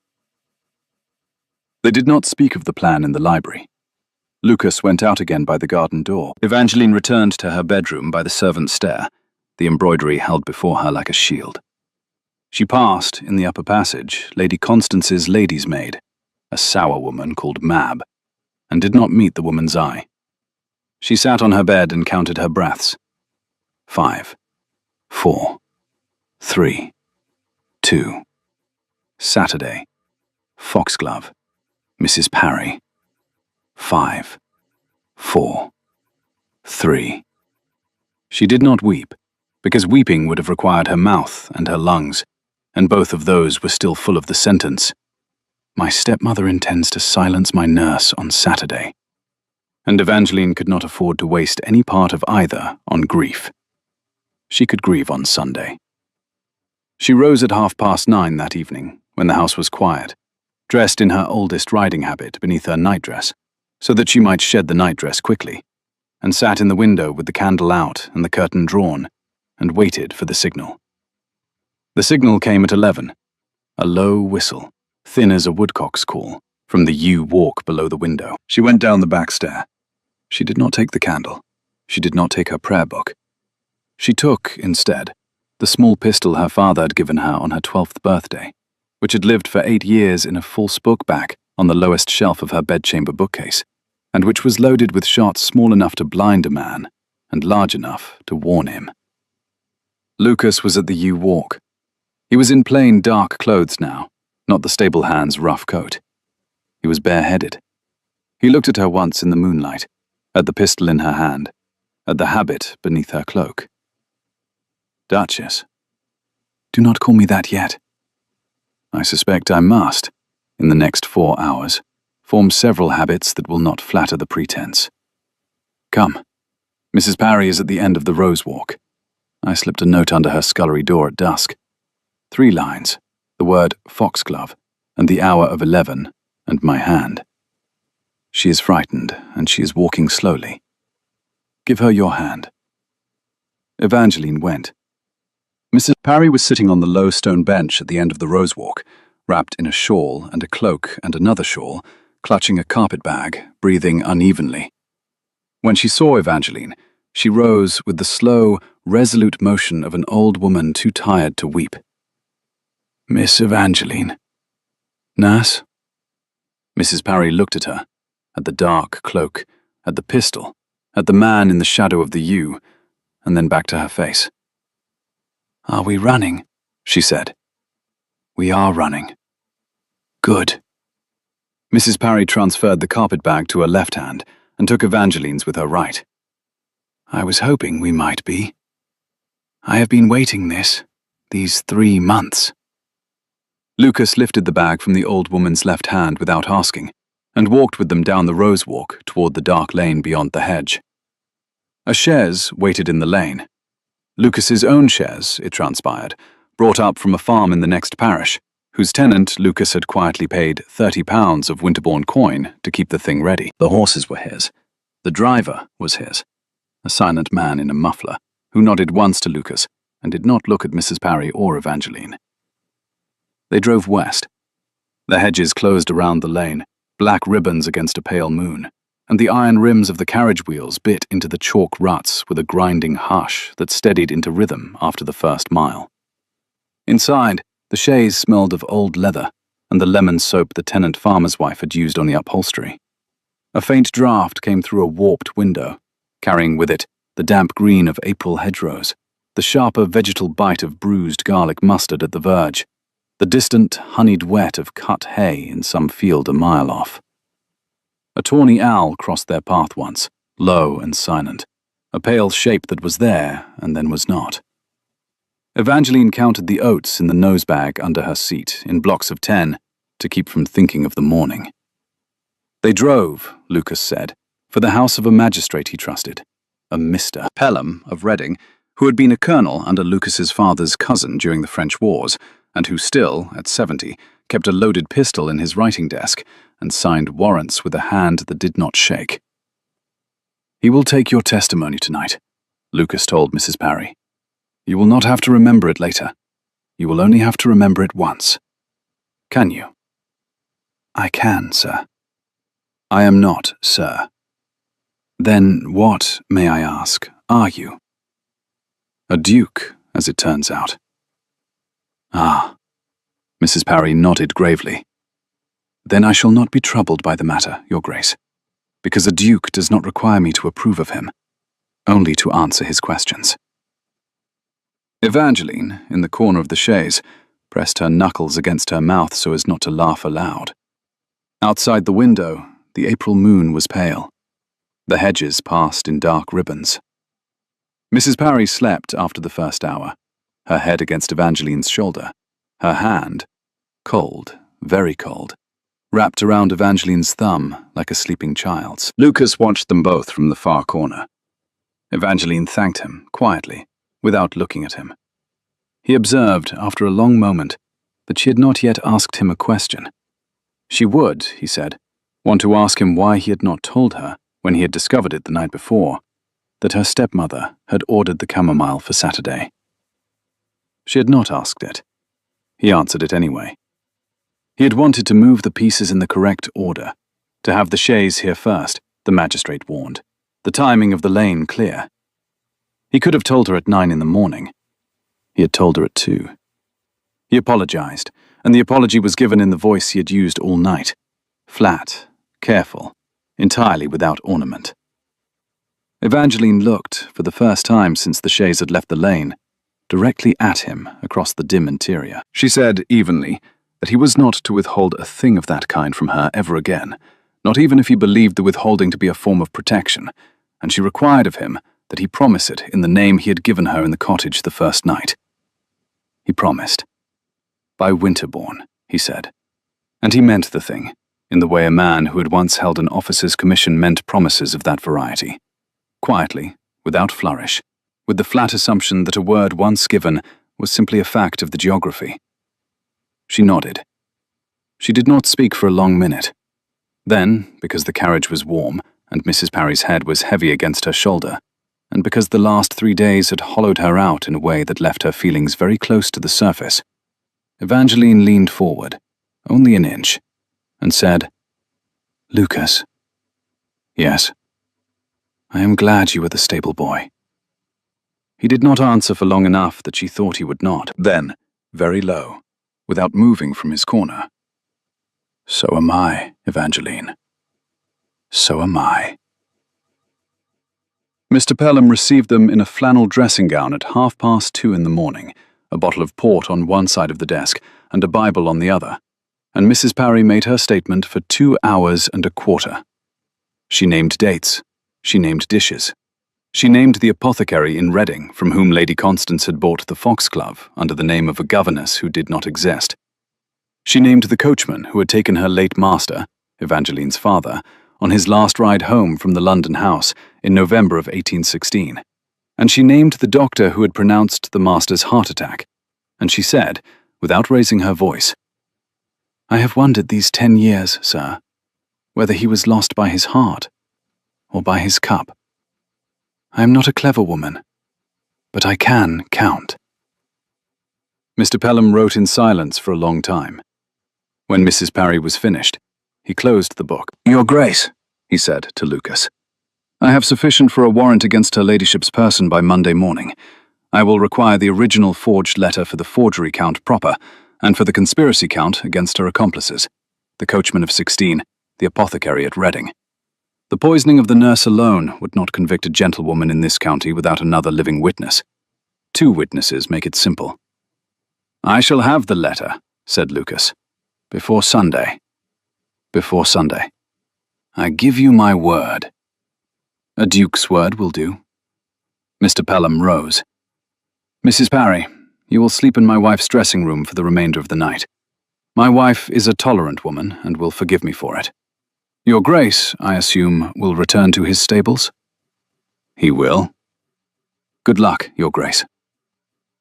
They did not speak of the plan in the library. Lucas went out again by the garden door. Evangeline returned to her bedroom by the servants' stair, the embroidery held before her like a shield. She passed, in the upper passage, Lady Constance's lady's maid, a sour woman called Mab, and did not meet the woman's eye. She sat on her bed and counted her breaths. 5, 4, 3, 2. Saturday. Foxglove. Mrs. Parry. 5, 4, 3. She did not weep, because weeping would have required her mouth and her lungs, and both of those were still full of the sentence, My stepmother intends to silence my nurse on Saturday, and Evangeline could not afford to waste any part of either on grief. She could grieve on Sunday. She rose at 9:30 that evening, when the house was quiet, dressed in her oldest riding habit beneath her nightdress, so that she might shed the nightdress quickly, and sat in the window with the candle out and the curtain drawn, and waited for the signal. The signal came at 11, a low whistle, thin as a woodcock's call, from the yew walk below the window. She went down the back stair. She did not take the candle. She did not take her prayer book. She took, instead, the small pistol her father had given her on her 12th birthday, which had lived for 8 years in a false bookback on the lowest shelf of her bedchamber bookcase, and which was loaded with shots small enough to blind a man and large enough to warn him. Lucas was at the yew walk. He was in plain dark clothes now, not the stable hand's rough coat. He was bareheaded. He looked at her once in the moonlight, at the pistol in her hand, at the habit beneath her cloak. Duchess. Do not call me that yet. I suspect I must, in the next 4 hours, form several habits that will not flatter the pretense. Come. Mrs. Parry is at the end of the rose walk. I slipped a note under her scullery door at dusk. 3 lines, the word foxglove, and the hour of 11, and my hand. She is frightened, and she is walking slowly. Give her your hand. Evangeline went. Mrs. Parry was sitting on the low stone bench at the end of the rose walk, wrapped in a shawl and a cloak and another shawl, clutching a carpet bag, breathing unevenly. When she saw Evangeline, she rose with the slow, resolute motion of an old woman too tired to weep. Miss Evangeline. Nurse? Mrs. Parry looked at her, at the dark cloak, at the pistol, at the man in the shadow of the yew, and then back to her face. Are we running? She said. We are running. Good. Mrs. Parry transferred the carpet bag to her left hand and took Evangeline's with her right. I was hoping we might be. I have been waiting these 3 months. Lucas lifted the bag from the old woman's left hand without asking, and walked with them down the rose walk toward the dark lane beyond the hedge. A chaise waited in the lane. Lucas's own chaise, it transpired, brought up from a farm in the next parish, whose tenant Lucas had quietly paid £30 of Winterbourne coin to keep the thing ready. The horses were his. The driver was his, a silent man in a muffler, who nodded once to Lucas and did not look at Mrs. Parry or Evangeline. They drove west. The hedges closed around the lane, black ribbons against a pale moon, and the iron rims of the carriage wheels bit into the chalk ruts with a grinding hush that steadied into rhythm after the first mile. Inside, the chaise smelled of old leather and the lemon soap the tenant farmer's wife had used on the upholstery. A faint draught came through a warped window, carrying with it the damp green of April hedgerows, the sharper vegetal bite of bruised garlic mustard at the verge, the distant honeyed wet of cut hay in some field a mile off. A tawny owl crossed their path once, low and silent, a pale shape that was there and then was not. Evangeline counted the oats in the nosebag under her seat in blocks of 10 to keep from thinking of the morning. They drove, Lucas said, for the house of a magistrate he trusted, a Mr. Pelham of Reading, who had been a colonel under Lucas's father's cousin during the French wars, and who still, at 70, kept a loaded pistol in his writing desk and signed warrants with a hand that did not shake. He will take your testimony tonight, Lucas told Mrs. Parry. You will not have to remember it later. You will only have to remember it once. Can you? I can, sir. I am not, sir. Then what, may I ask, are you? A duke, as it turns out. Ah. Mrs. Parry nodded gravely. Then I shall not be troubled by the matter, Your Grace, because a duke does not require me to approve of him, only to answer his questions. Evangeline, in the corner of the chaise, pressed her knuckles against her mouth so as not to laugh aloud. Outside the window, the April moon was pale. The hedges passed in dark ribbons. Mrs. Parry slept after the first hour, her head against Evangeline's shoulder, her hand, cold, very cold, wrapped around Evangeline's thumb like a sleeping child's. Lucas watched them both from the far corner. Evangeline thanked him, quietly, without looking at him. He observed, after a long moment, that she had not yet asked him a question. She would, he said, want to ask him why he had not told her, when he had discovered it the night before, that her stepmother had ordered the chamomile for Saturday. She had not asked it. He answered it anyway. He had wanted to move the pieces in the correct order, to have the chaise here first, the magistrate warned, the timing of the lane clear. He could have told her at 9 in the morning. He had told her at 2. He apologized, and the apology was given in the voice he had used all night, flat, careful, entirely without ornament. Evangeline looked, for the first time since the chaise had left the lane, directly at him across the dim interior. She said, evenly, that he was not to withhold a thing of that kind from her ever again, not even if he believed the withholding to be a form of protection, and she required of him that he promise it in the name he had given her in the cottage the first night. He promised. By Winterbourne, he said. And he meant the thing, in the way a man who had once held an officer's commission meant promises of that variety. Quietly, without flourish, with the flat assumption that a word once given was simply a fact of the geography. She nodded. She did not speak for a long minute. Then, because the carriage was warm, and Mrs. Parry's head was heavy against her shoulder, and because the last 3 days had hollowed her out in a way that left her feelings very close to the surface, Evangeline leaned forward, only an inch, and said, "Lucas." "Yes." "I am glad you were the stable boy." He did not answer for long enough that she thought he would not. Then, very low, without moving from his corner, "So am I, Evangeline. So am I." Mr. Pelham received them in a flannel dressing gown at 2:30 in the morning, a bottle of port on one side of the desk and a Bible on the other, and Mrs. Parry made her statement for 2 hours and a quarter. She named dates. She named dishes. She named the apothecary in Reading from whom Lady Constance had bought the foxglove under the name of a governess who did not exist. She named the coachman who had taken her late master, Evangeline's father, on his last ride home from the London house in November of 1816, and she named the doctor who had pronounced the master's heart attack, and she said, without raising her voice, "I have wondered these 10 years, sir, whether he was lost by his heart or by his cup. I am not a clever woman, but I can count." Mr. Pelham wrote in silence for a long time. When Mrs. Parry was finished, he closed the book. "Your Grace," he said to Lucas, "I have sufficient for a warrant against her ladyship's person by Monday morning. I will require the original forged letter for the forgery count proper, and for the conspiracy count against her accomplices, the coachman of 16, the apothecary at Reading. The poisoning of the nurse alone would not convict a gentlewoman in this county without another living witness. 2 witnesses make it simple." "I shall have the letter," said Lucas, "before Sunday." "Before Sunday. I give you my word." "A duke's word will do." Mr. Pelham rose. "Mrs. Parry, you will sleep in my wife's dressing room for the remainder of the night. My wife is a tolerant woman and will forgive me for it. Your Grace, I assume, will return to his stables?" "He will." "Good luck, Your Grace."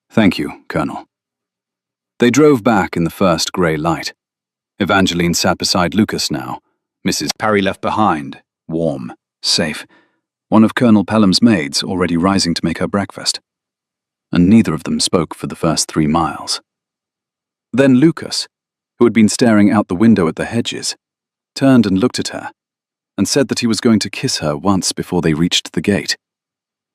"Thank you, Colonel." They drove back in the first grey light. Evangeline sat beside Lucas now, Mrs. Parry left behind, warm, safe, one of Colonel Pelham's maids already rising to make her breakfast. And neither of them spoke for the first 3 miles. Then Lucas, who had been staring out the window at the hedges, turned and looked at her, and said that he was going to kiss her once before they reached the gate,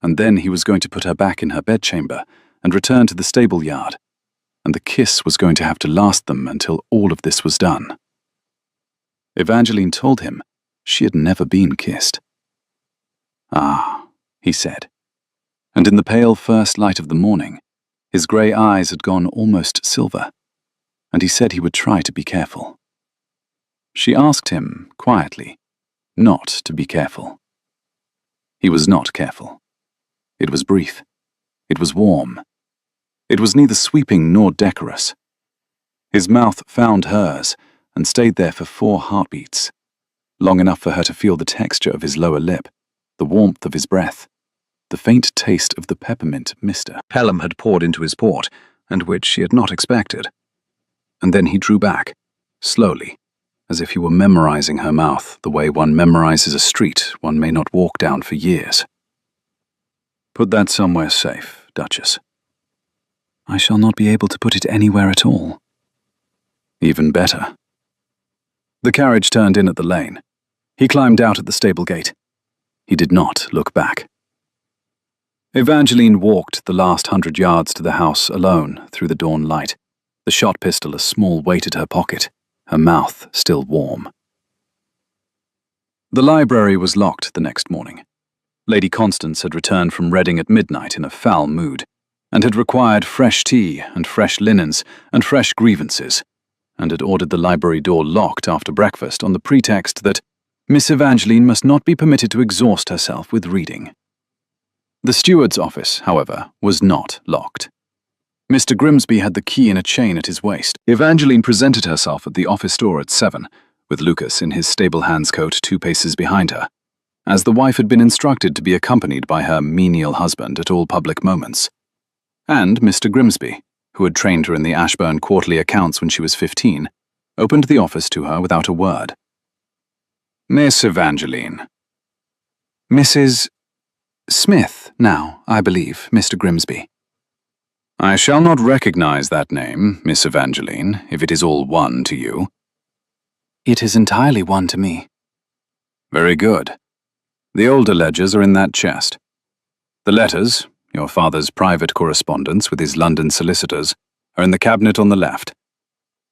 and then he was going to put her back in her bedchamber and return to the stable yard, and the kiss was going to have to last them until all of this was done. Evangeline told him she had never been kissed. "Ah," he said, and in the pale first light of the morning, his grey eyes had gone almost silver, and he said he would try to be careful. She asked him, quietly, not to be careful. He was not careful. It was brief. It was warm. It was neither sweeping nor decorous. His mouth found hers, and stayed there for 4 heartbeats, long enough for her to feel the texture of his lower lip, the warmth of his breath, the faint taste of the peppermint mister Pelham had poured into his port, and which she had not expected. And then he drew back, slowly, as if he were memorizing her mouth the way one memorizes a street one may not walk down for years. "Put that somewhere safe, Duchess." "I shall not be able to put it anywhere at all." "Even better." The carriage turned in at the lane. He climbed out at the stable gate. He did not look back. Evangeline walked the last 100 yards to the house alone through the dawn light, the shot pistol a small weight at her pocket, her mouth still warm. The library was locked the next morning. Lady Constance had returned from Reading at midnight in a foul mood, and had required fresh tea and fresh linens and fresh grievances, and had ordered the library door locked after breakfast on the pretext that Miss Evangeline must not be permitted to exhaust herself with reading. The steward's office, however, was not locked. Mr. Grimsby had the key in a chain at his waist. Evangeline presented herself at the office door at 7, with Lucas in his stable hands coat 2 paces behind her, as the wife had been instructed to be accompanied by her menial husband at all public moments. And Mr. Grimsby, who had trained her in the Ashburn quarterly accounts when she was 15, opened the office to her without a word. "Miss Evangeline." "Mrs. Smith, now, I believe, Mr. Grimsby." "I shall not recognize that name, Miss Evangeline, if it is all one to you." "It is entirely one to me." "Very good. The older ledgers are in that chest. The letters, your father's private correspondence with his London solicitors, are in the cabinet on the left.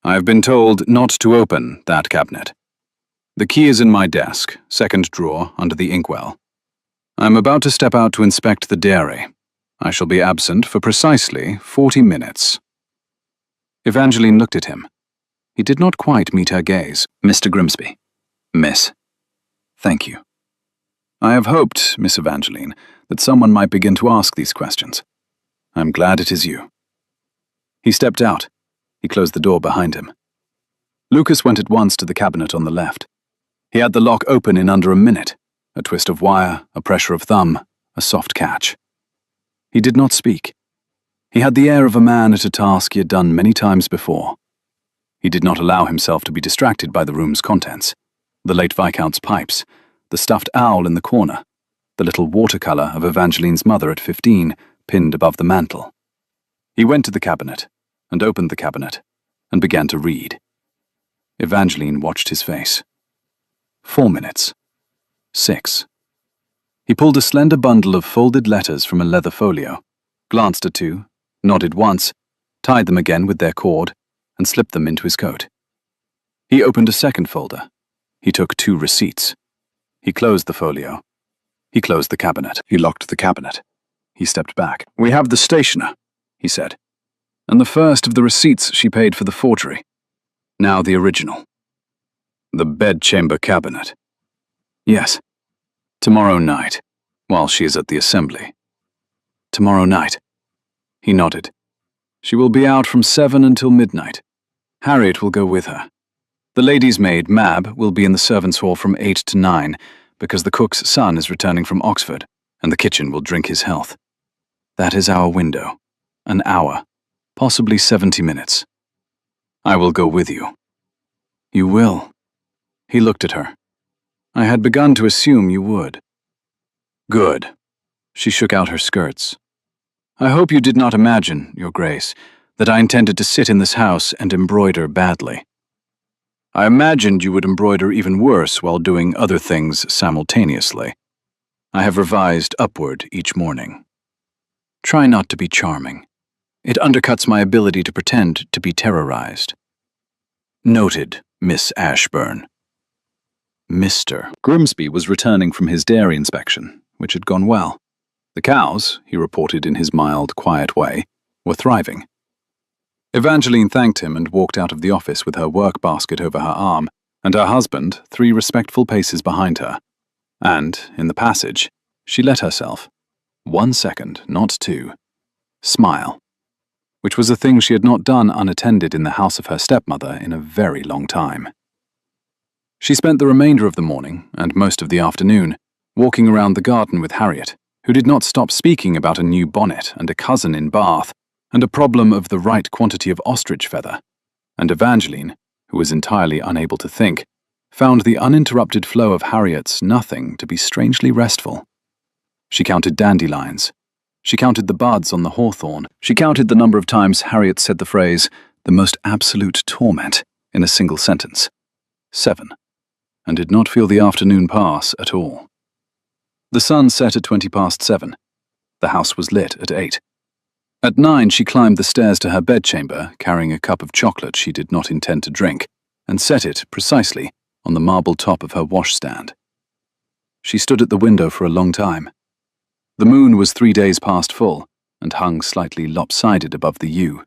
I have been told not to open that cabinet. The key is in my desk, 2nd drawer, under the inkwell. I am about to step out to inspect the dairy. I shall be absent for precisely 40 minutes. Evangeline looked at him. He did not quite meet her gaze. "Mr. Grimsby." "Miss." "Thank you." "I have hoped, Miss Evangeline, that someone might begin to ask these questions. I am glad it is you." He stepped out. He closed the door behind him. Lucas went at once to the cabinet on the left. He had the lock open in under a minute. A twist of wire, a pressure of thumb, a soft catch. He did not speak. He had the air of a man at a task he had done many times before. He did not allow himself to be distracted by the room's contents, the late Viscount's pipes, the stuffed owl in the corner, the little watercolour of Evangeline's mother at 15 pinned above the mantel. He went to the cabinet, and opened the cabinet, and began to read. Evangeline watched his face. 4 minutes. 6. He pulled a slender bundle of folded letters from a leather folio, glanced at 2, nodded once, tied them again with their cord, and slipped them into his coat. He opened a second folder. He took 2 receipts. He closed the folio. He closed the cabinet. He locked the cabinet. He stepped back. "We have the stationer," he said, "and the first of the receipts she paid for the forgery. Now the original. The bedchamber cabinet. Yes. Tomorrow night, while she is at the assembly." "Tomorrow night." He nodded. "She will be out from 7 until midnight. Harriet will go with her. The lady's maid, Mab, will be in the servants' hall from 8 to 9, because the cook's son is returning from Oxford, and the kitchen will drink his health. That is our window. An hour, possibly 70 minutes. I will go with you." "You will?" He looked at her. "I had begun to assume you would." "Good." She shook out her skirts. "I hope you did not imagine, Your Grace, that I intended to sit in this house and embroider badly. I imagined you would embroider even worse while doing other things simultaneously. I have revised upward each morning. Try not to be charming. It undercuts my ability to pretend to be terrorized. Noted, Miss Ashburn." Mr. Grimsby was returning from his dairy inspection, which had gone well. The cows, he reported in his mild, quiet way, were thriving. Evangeline thanked him and walked out of the office with her work basket over her arm, and her husband 3 respectful paces behind her. And, in the passage, she let herself, 1 second, not 2, smile. which was a thing she had not done unattended in the house of her stepmother in a very long time. She spent the remainder of the morning, and most of the afternoon, walking around the garden with Harriet, who did not stop speaking about a new bonnet and a cousin in Bath, and a problem of the right quantity of ostrich feather, and Evangeline, who was entirely unable to think, found the uninterrupted flow of Harriet's nothing to be strangely restful. She counted dandelions. She counted the buds on the hawthorn. She counted the number of times Harriet said the phrase, "the most absolute torment," in a single sentence. 7. And did not feel the afternoon pass at all. The sun set at 7:20. The house was lit at 8. At 9 she climbed the stairs to her bedchamber, carrying a cup of chocolate she did not intend to drink, and set it, precisely, on the marble top of her washstand. She stood at the window for a long time. The moon was 3 days past full, and hung slightly lopsided above the yew.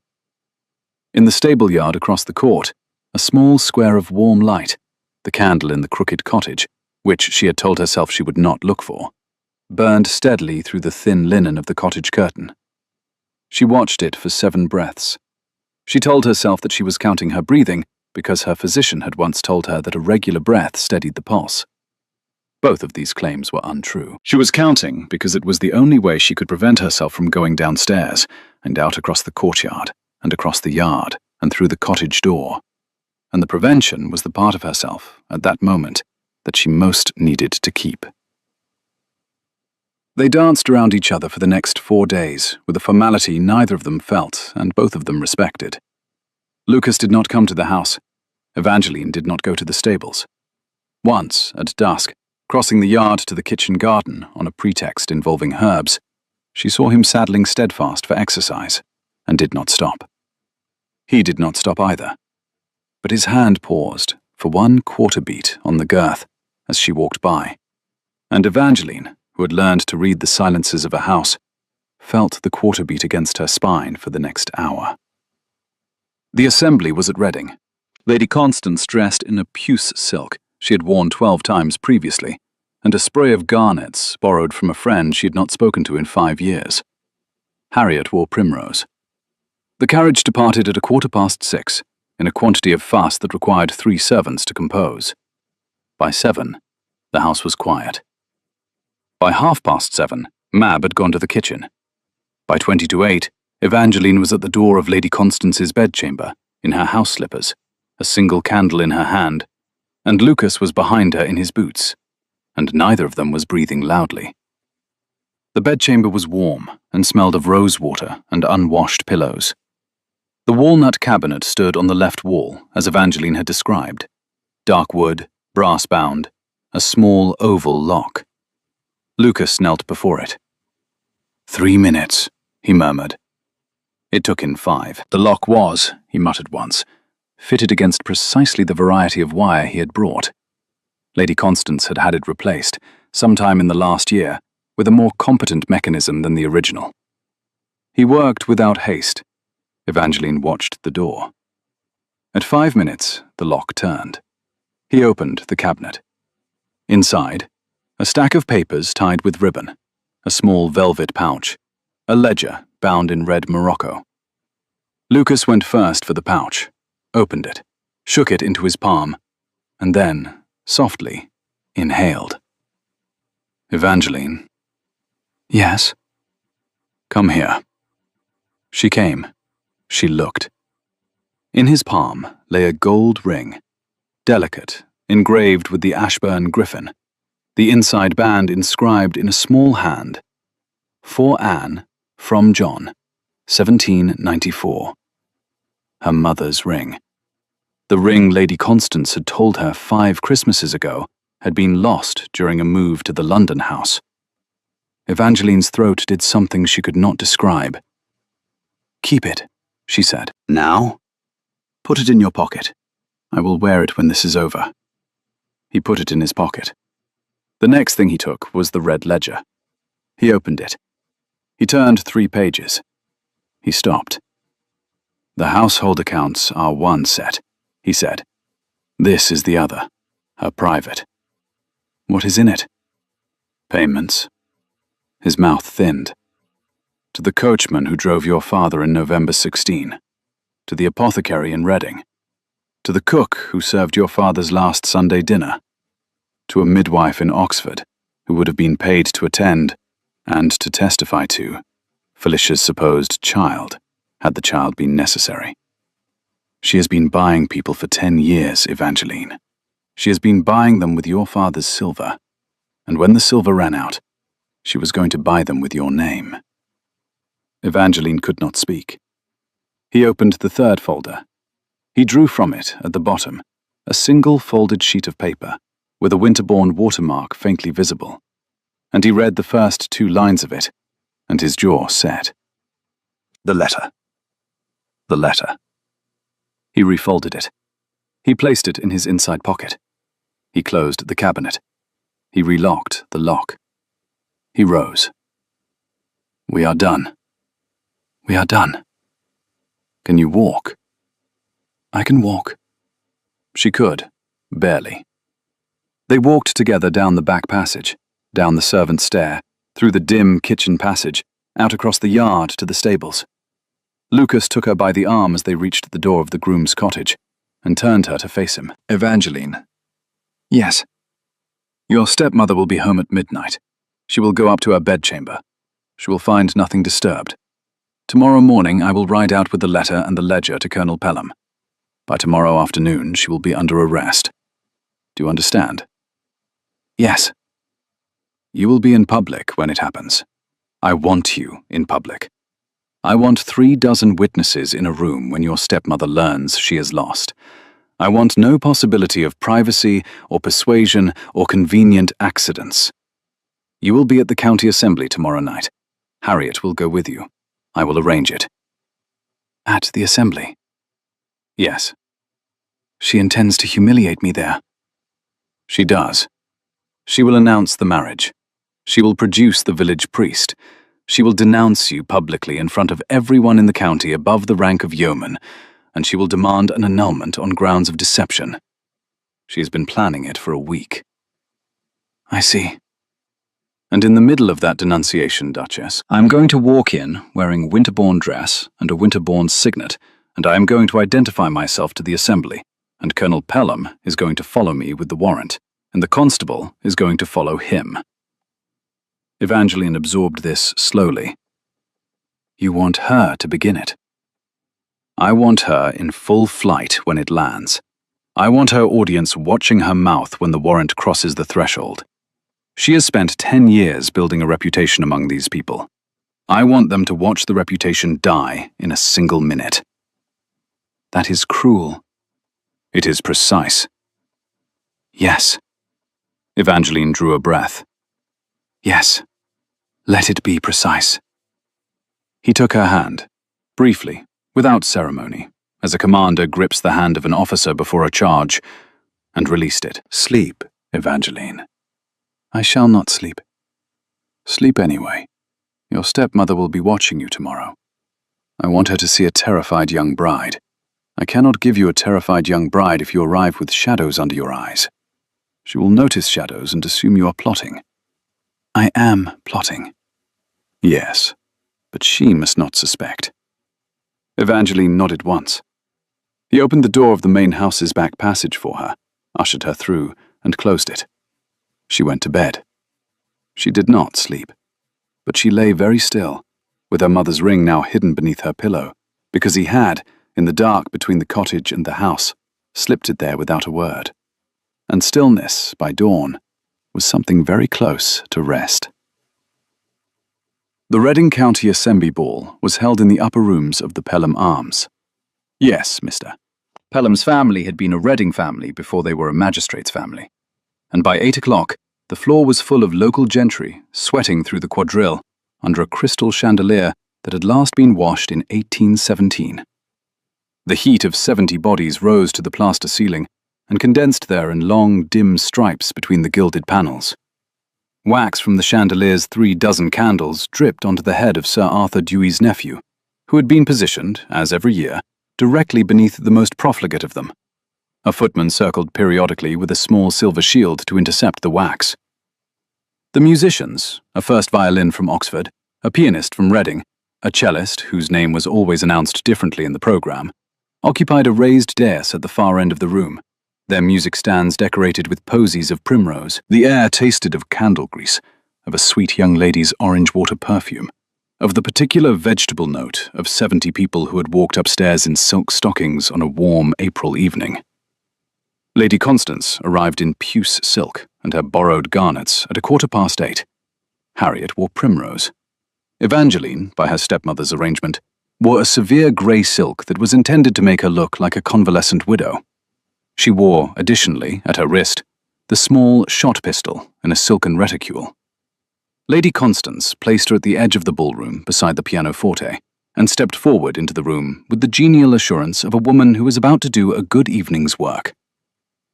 In the stable yard across the court, a small square of warm light, the candle in the crooked cottage, which she had told herself she would not look for, burned steadily through the thin linen of the cottage curtain. She watched it for 7 breaths. She told herself that she was counting her breathing because her physician had once told her that a regular breath steadied the pulse. Both of these claims were untrue. She was counting because it was the only way she could prevent herself from going downstairs and out across the courtyard and across the yard and through the cottage door. And the prevention was the part of herself, at that moment, that she most needed to keep. They danced around each other for the next 4 days, with a formality neither of them felt and both of them respected. Lucas did not come to the house. Evangeline did not go to the stables. Once, at dusk, crossing the yard to the kitchen garden on a pretext involving herbs, she saw him saddling steadfast for exercise, and did not stop. He did not stop either, but his hand paused for 1 quarter beat on the girth as she walked by, and Evangeline, who had learned to read the silences of a house, felt the quarter beat against her spine for the next hour. The assembly was at Reading. Lady Constance dressed in a puce silk she had worn 12 times previously, and a spray of garnets borrowed from a friend she had not spoken to in 5 years. Harriet wore primrose. The carriage departed at 6:15, in a quantity of fuss that required 3 servants to compose. By 7, the house was quiet. By 7:30, Mab had gone to the kitchen. By 8:20, Evangeline was at the door of Lady Constance's bedchamber, in her house slippers, a single candle in her hand, and Lucas was behind her in his boots, and neither of them was breathing loudly. The bedchamber was warm and smelled of rose water and unwashed pillows. The walnut cabinet stood on the left wall, as Evangeline had described. Dark wood, brass-bound, a small oval lock. Lucas knelt before it. 3 minutes, he murmured. It took him 5. The lock was, he muttered once, fitted against precisely the variety of wire he had brought. Lady Constance had had it replaced, sometime in the last year, with a more competent mechanism than the original. He worked without haste. Evangeline watched the door. At 5 minutes, the lock turned. He opened the cabinet. Inside, a stack of papers tied with ribbon, a small velvet pouch, a ledger bound in red morocco. Lucas went first for the pouch, opened it, shook it into his palm, and then, softly, inhaled. Evangeline. Yes? Come here. She came. She looked. In his palm lay a gold ring, delicate, engraved with the Ashburn griffin, the inside band inscribed in a small hand, "For Anne, from John, 1794. Her mother's ring. The ring Lady Constance had told her 5 Christmases ago had been lost during a move to the London house. Evangeline's throat did something she could not describe. "Keep it," she said. "Now? Put it in your pocket. I will wear it when this is over." He put it in his pocket. The next thing he took was the red ledger. He opened it. He turned 3 pages. He stopped. "The household accounts are one set," he said. "This is the other, her private." "What is in it?" "Payments." His mouth thinned. To the coachman who drove your father in November 16. To the apothecary in Reading. To the cook who served your father's last Sunday dinner. To a midwife in Oxford who would have been paid to attend and to testify to Felicia's supposed child, had the child been necessary. She has been buying people for 10 years, Evangeline. She has been buying them with your father's silver, and when the silver ran out, she was going to buy them with your name. Evangeline could not speak. He opened the third folder. He drew from it, at the bottom, a single folded sheet of paper, with a Winterbourne watermark faintly visible, and he read the first 2 lines of it, and his jaw set. The letter. The letter. He refolded it. He placed it in his inside pocket. He closed the cabinet. He relocked the lock. He rose. We are done. We are done. Can you walk? I can walk. She could, barely. They walked together down the back passage, down the servants' stair, through the dim kitchen passage, out across the yard to the stables. Lucas took her by the arm as they reached the door of the groom's cottage, and turned her to face him. Evangeline. Yes. Your stepmother will be home at midnight. She will go up to her bedchamber. She will find nothing disturbed. Tomorrow morning I will ride out with the letter and the ledger to Colonel Pelham. By tomorrow afternoon she will be under arrest. Do you understand? Yes. You will be in public when it happens. I want you in public. I want 36 witnesses in a room when your stepmother learns she is lost. I want no possibility of privacy or persuasion or convenient accidents. You will be at the county assembly tomorrow night. Harriet will go with you. I will arrange it. At the assembly? Yes. She intends to humiliate me there. She does. She will announce the marriage. She will produce the village priest. She will denounce you publicly in front of everyone in the county above the rank of yeoman, and she will demand an annulment on grounds of deception. She has been planning it for a week. I see. And in the middle of that denunciation, Duchess, I am going to walk in wearing Winterbourne dress and a Winterbourne signet, and I am going to identify myself to the assembly, and Colonel Pelham is going to follow me with the warrant, and the constable is going to follow him. Evangeline absorbed this slowly. You want her to begin it. I want her in full flight when it lands. I want her audience watching her mouth when the warrant crosses the threshold. She has spent 10 years building a reputation among these people. I want them to watch the reputation die in a single minute. That is cruel. It is precise. Yes. Evangeline drew a breath. Yes. Let it be precise. He took her hand, briefly, without ceremony, as a commander grips the hand of an officer before a charge, and released it. Sleep, Evangeline. I shall not sleep. Sleep anyway. Your stepmother will be watching you tomorrow. I want her to see a terrified young bride. I cannot give you a terrified young bride if you arrive with shadows under your eyes. She will notice shadows and assume you are plotting. I am plotting. Yes, but she must not suspect. Evangeline nodded once. He opened the door of the main house's back passage for her, ushered her through, and closed it. She went to bed. She did not sleep, but she lay very still, with her mother's ring now hidden beneath her pillow, because he had, in the dark between the cottage and the house, slipped it there without a word. And stillness, by dawn, was something very close to rest. The Reading County Assembly Ball was held in the upper rooms of the Pelham Arms. Yes, Mr. Pelham's family had been a Reading family before they were a magistrate's family, and by 8 o'clock the floor was full of local gentry sweating through the quadrille under a crystal chandelier that had last been washed in 1817. The heat of 70 bodies rose to the plaster ceiling and condensed there in long, dim stripes between the gilded panels. Wax from the chandelier's 36 candles dripped onto the head of Sir Arthur Dewy's nephew, who had been positioned, as every year, directly beneath the most profligate of them. A footman circled periodically with a small silver shield to intercept the wax. The musicians, a first violin from Oxford, a pianist from Reading, a cellist whose name was always announced differently in the program, occupied a raised dais at the far end of the room, their music stands decorated with posies of primrose. The air tasted of candle grease, of a sweet young lady's orange water perfume, of the particular vegetable note of 70 people who had walked upstairs in silk stockings on a warm April evening. Lady Constance arrived in puce silk and her borrowed garnets at 8:15. Harriet wore primrose. Evangeline, by her stepmother's arrangement, wore a severe grey silk that was intended to make her look like a convalescent widow. She wore, additionally, at her wrist, the small shot pistol in a silken reticule. Lady Constance placed her at the edge of the ballroom beside the pianoforte and stepped forward into the room with the genial assurance of a woman who was about to do a good evening's work.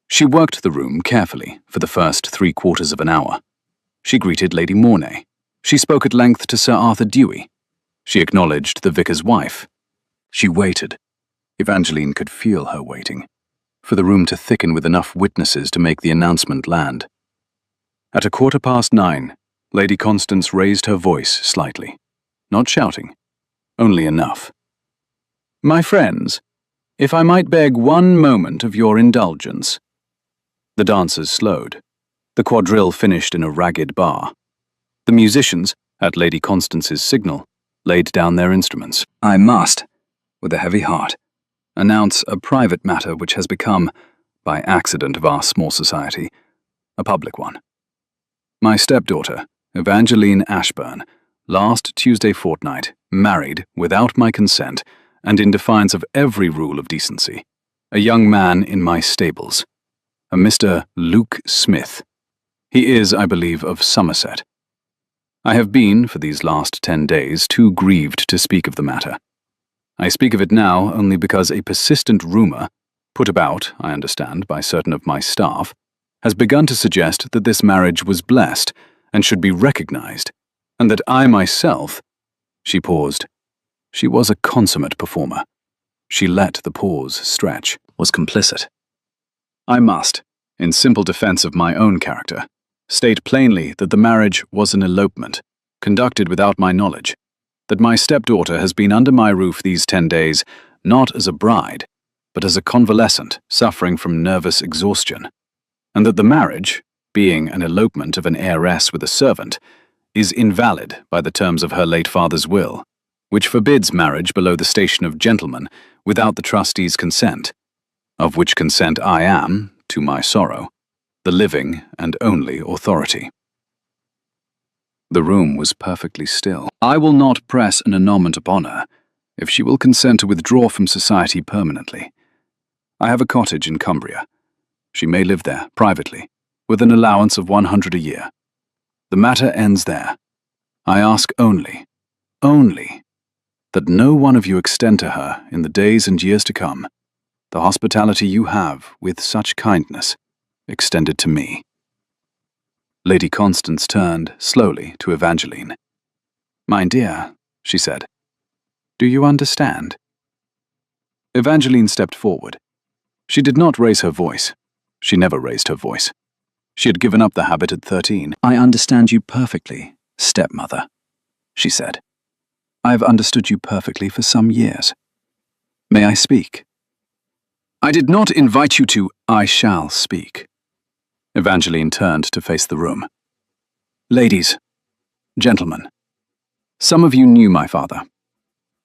She worked the room carefully for the first 3/4 of an hour. She greeted Lady Mornay. She spoke at length to Sir Arthur Dewey. She acknowledged the vicar's wife. She waited. Evangeline could feel her waiting, for the room to thicken with enough witnesses to make the announcement land. At 9:15, Lady Constance raised her voice slightly, not shouting, only enough. "My friends, if I might beg one moment of your indulgence." The dancers slowed. The quadrille finished in a ragged bar. The musicians, at Lady Constance's signal, laid down their instruments. "I must, with a heavy heart, announce a private matter which has become, by accident of our small society, a public one. My stepdaughter, Evangeline Ashburn, last Tuesday fortnight, married, without my consent, and in defiance of every rule of decency, a young man in my stables, a Mr. Luke Smith. He is, I believe, of Somerset. I have been, for these last 10 days, too grieved to speak of the matter. I speak of it now only because a persistent rumour, put about, I understand, by certain of my staff, has begun to suggest that this marriage was blessed and should be recognized, and that I myself—" She paused. She was a consummate performer. She let the pause stretch, was complicit. "I must, in simple defense of my own character, state plainly that the marriage was an elopement, conducted without my knowledge, that my stepdaughter has been under my roof these 10 days, not as a bride, but as a convalescent suffering from nervous exhaustion, and that the marriage, being an elopement of an heiress with a servant, is invalid by the terms of her late father's will, which forbids marriage below the station of gentleman without the trustee's consent, of which consent I am, to my sorrow, the living and only authority." The room was perfectly still. "I will not press an annulment upon her, if she will consent to withdraw from society permanently. I have a cottage in Cumbria. She may live there, privately, with an allowance of 100 a year. The matter ends there. I ask only, that no one of you extend to her, in the days and years to come, the hospitality you have, with such kindness, extended to me." Lady Constance turned slowly to Evangeline. "My dear," she said, "do you understand?" Evangeline stepped forward. She did not raise her voice. She never raised her voice. She had given up the habit at 13. "I understand you perfectly, stepmother," she said. "I have understood you perfectly for some years. May I speak?" "I did not invite you to—" "I shall speak." Evangeline turned to face the room. "Ladies, gentlemen, some of you knew my father.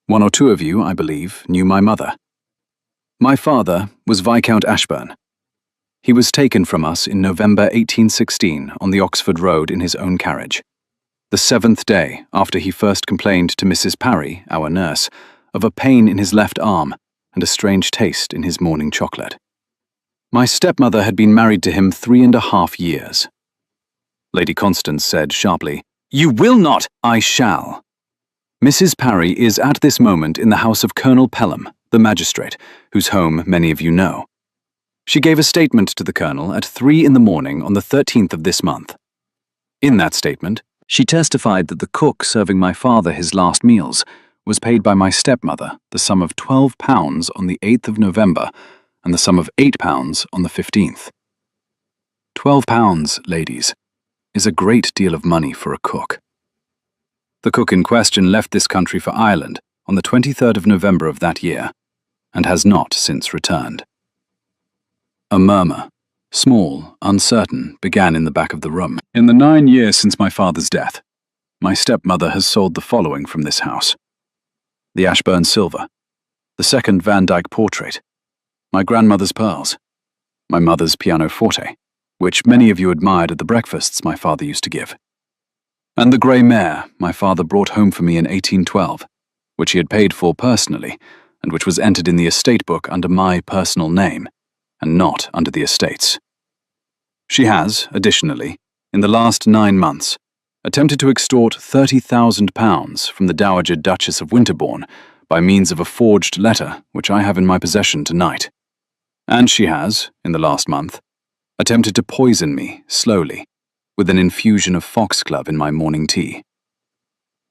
1 or 2 of you, I believe, knew my mother. My father was Viscount Ashburn. He was taken from us in November 1816 on the Oxford Road in his own carriage, the 7th day after he first complained to Mrs. Parry, our nurse, of a pain in his left arm and a strange taste in his morning chocolate. My stepmother had been married to him 3½ years. Lady Constance said sharply, "You will not!" "I shall. Mrs. Parry is at this moment in the house of Colonel Pelham, the magistrate, whose home many of you know. She gave a statement to the Colonel at 3 in the morning on the 13th of this month. In that statement, she testified that the cook serving my father his last meals was paid by my stepmother the sum of £12 on the 8th of November and the sum of £8 on the 15th. £12, ladies, is a great deal of money for a cook. The cook in question left this country for Ireland on the 23rd of November of that year, and has not since returned. A murmur, small, uncertain, began in the back of the room. In the 9 years since my father's death, my stepmother has sold the following from this house: the Ashburn silver, the second Van Dyck portrait, my grandmother's pearls, my mother's pianoforte, which many of you admired at the breakfasts my father used to give, and the grey mare my father brought home for me in 1812, which he had paid for personally, and which was entered in the estate book under my personal name, and not under the estate's. She has, additionally, in the last 9 months, attempted to extort £30,000 from the Dowager Duchess of Winterbourne by means of a forged letter which I have in my possession tonight. And she has, in the last month, attempted to poison me, slowly, with an infusion of foxglove in my morning tea.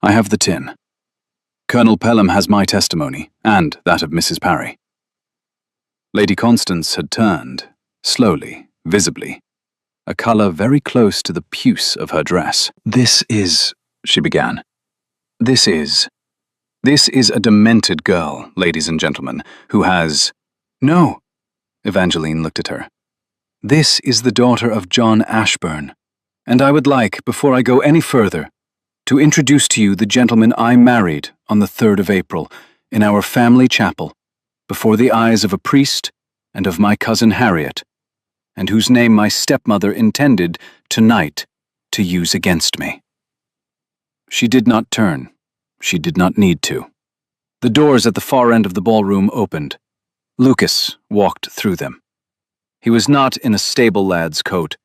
I have the tin. Colonel Pelham has my testimony, and that of Mrs. Parry. Lady Constance had turned, slowly, visibly, a colour very close to the puce of her dress. "This is," she began. This is a demented girl, ladies and gentlemen, who has—" "No," Evangeline looked at her. "This is the daughter of John Ashburn, and I would like, before I go any further, to introduce to you the gentleman I married on the 3rd of April in our family chapel, before the eyes of a priest and of my cousin Harriet, and whose name my stepmother intended, tonight, to use against me." She did not turn. She did not need to. The doors at the far end of the ballroom opened. Lucas walked through them. He was not in a stable lad's coat.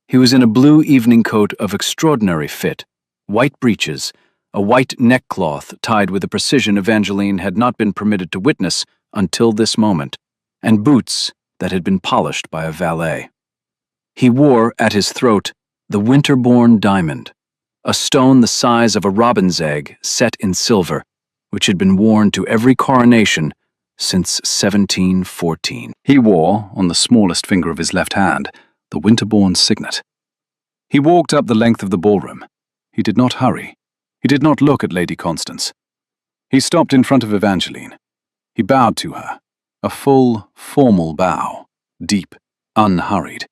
He was in a blue evening coat of extraordinary fit, white breeches, a white neckcloth tied with a precision Evangeline had not been permitted to witness until this moment, and boots that had been polished by a valet. He wore, at his throat, the Winterbourne diamond, a stone the size of a robin's egg set in silver, which had been worn to every coronation since 1714. He wore, on the smallest finger of his left hand, the Winterbourne signet. He walked up the length of the ballroom. He did not hurry. He did not look at Lady Constance. He stopped in front of Evangeline. He bowed to her, a full, formal bow, deep, unhurried,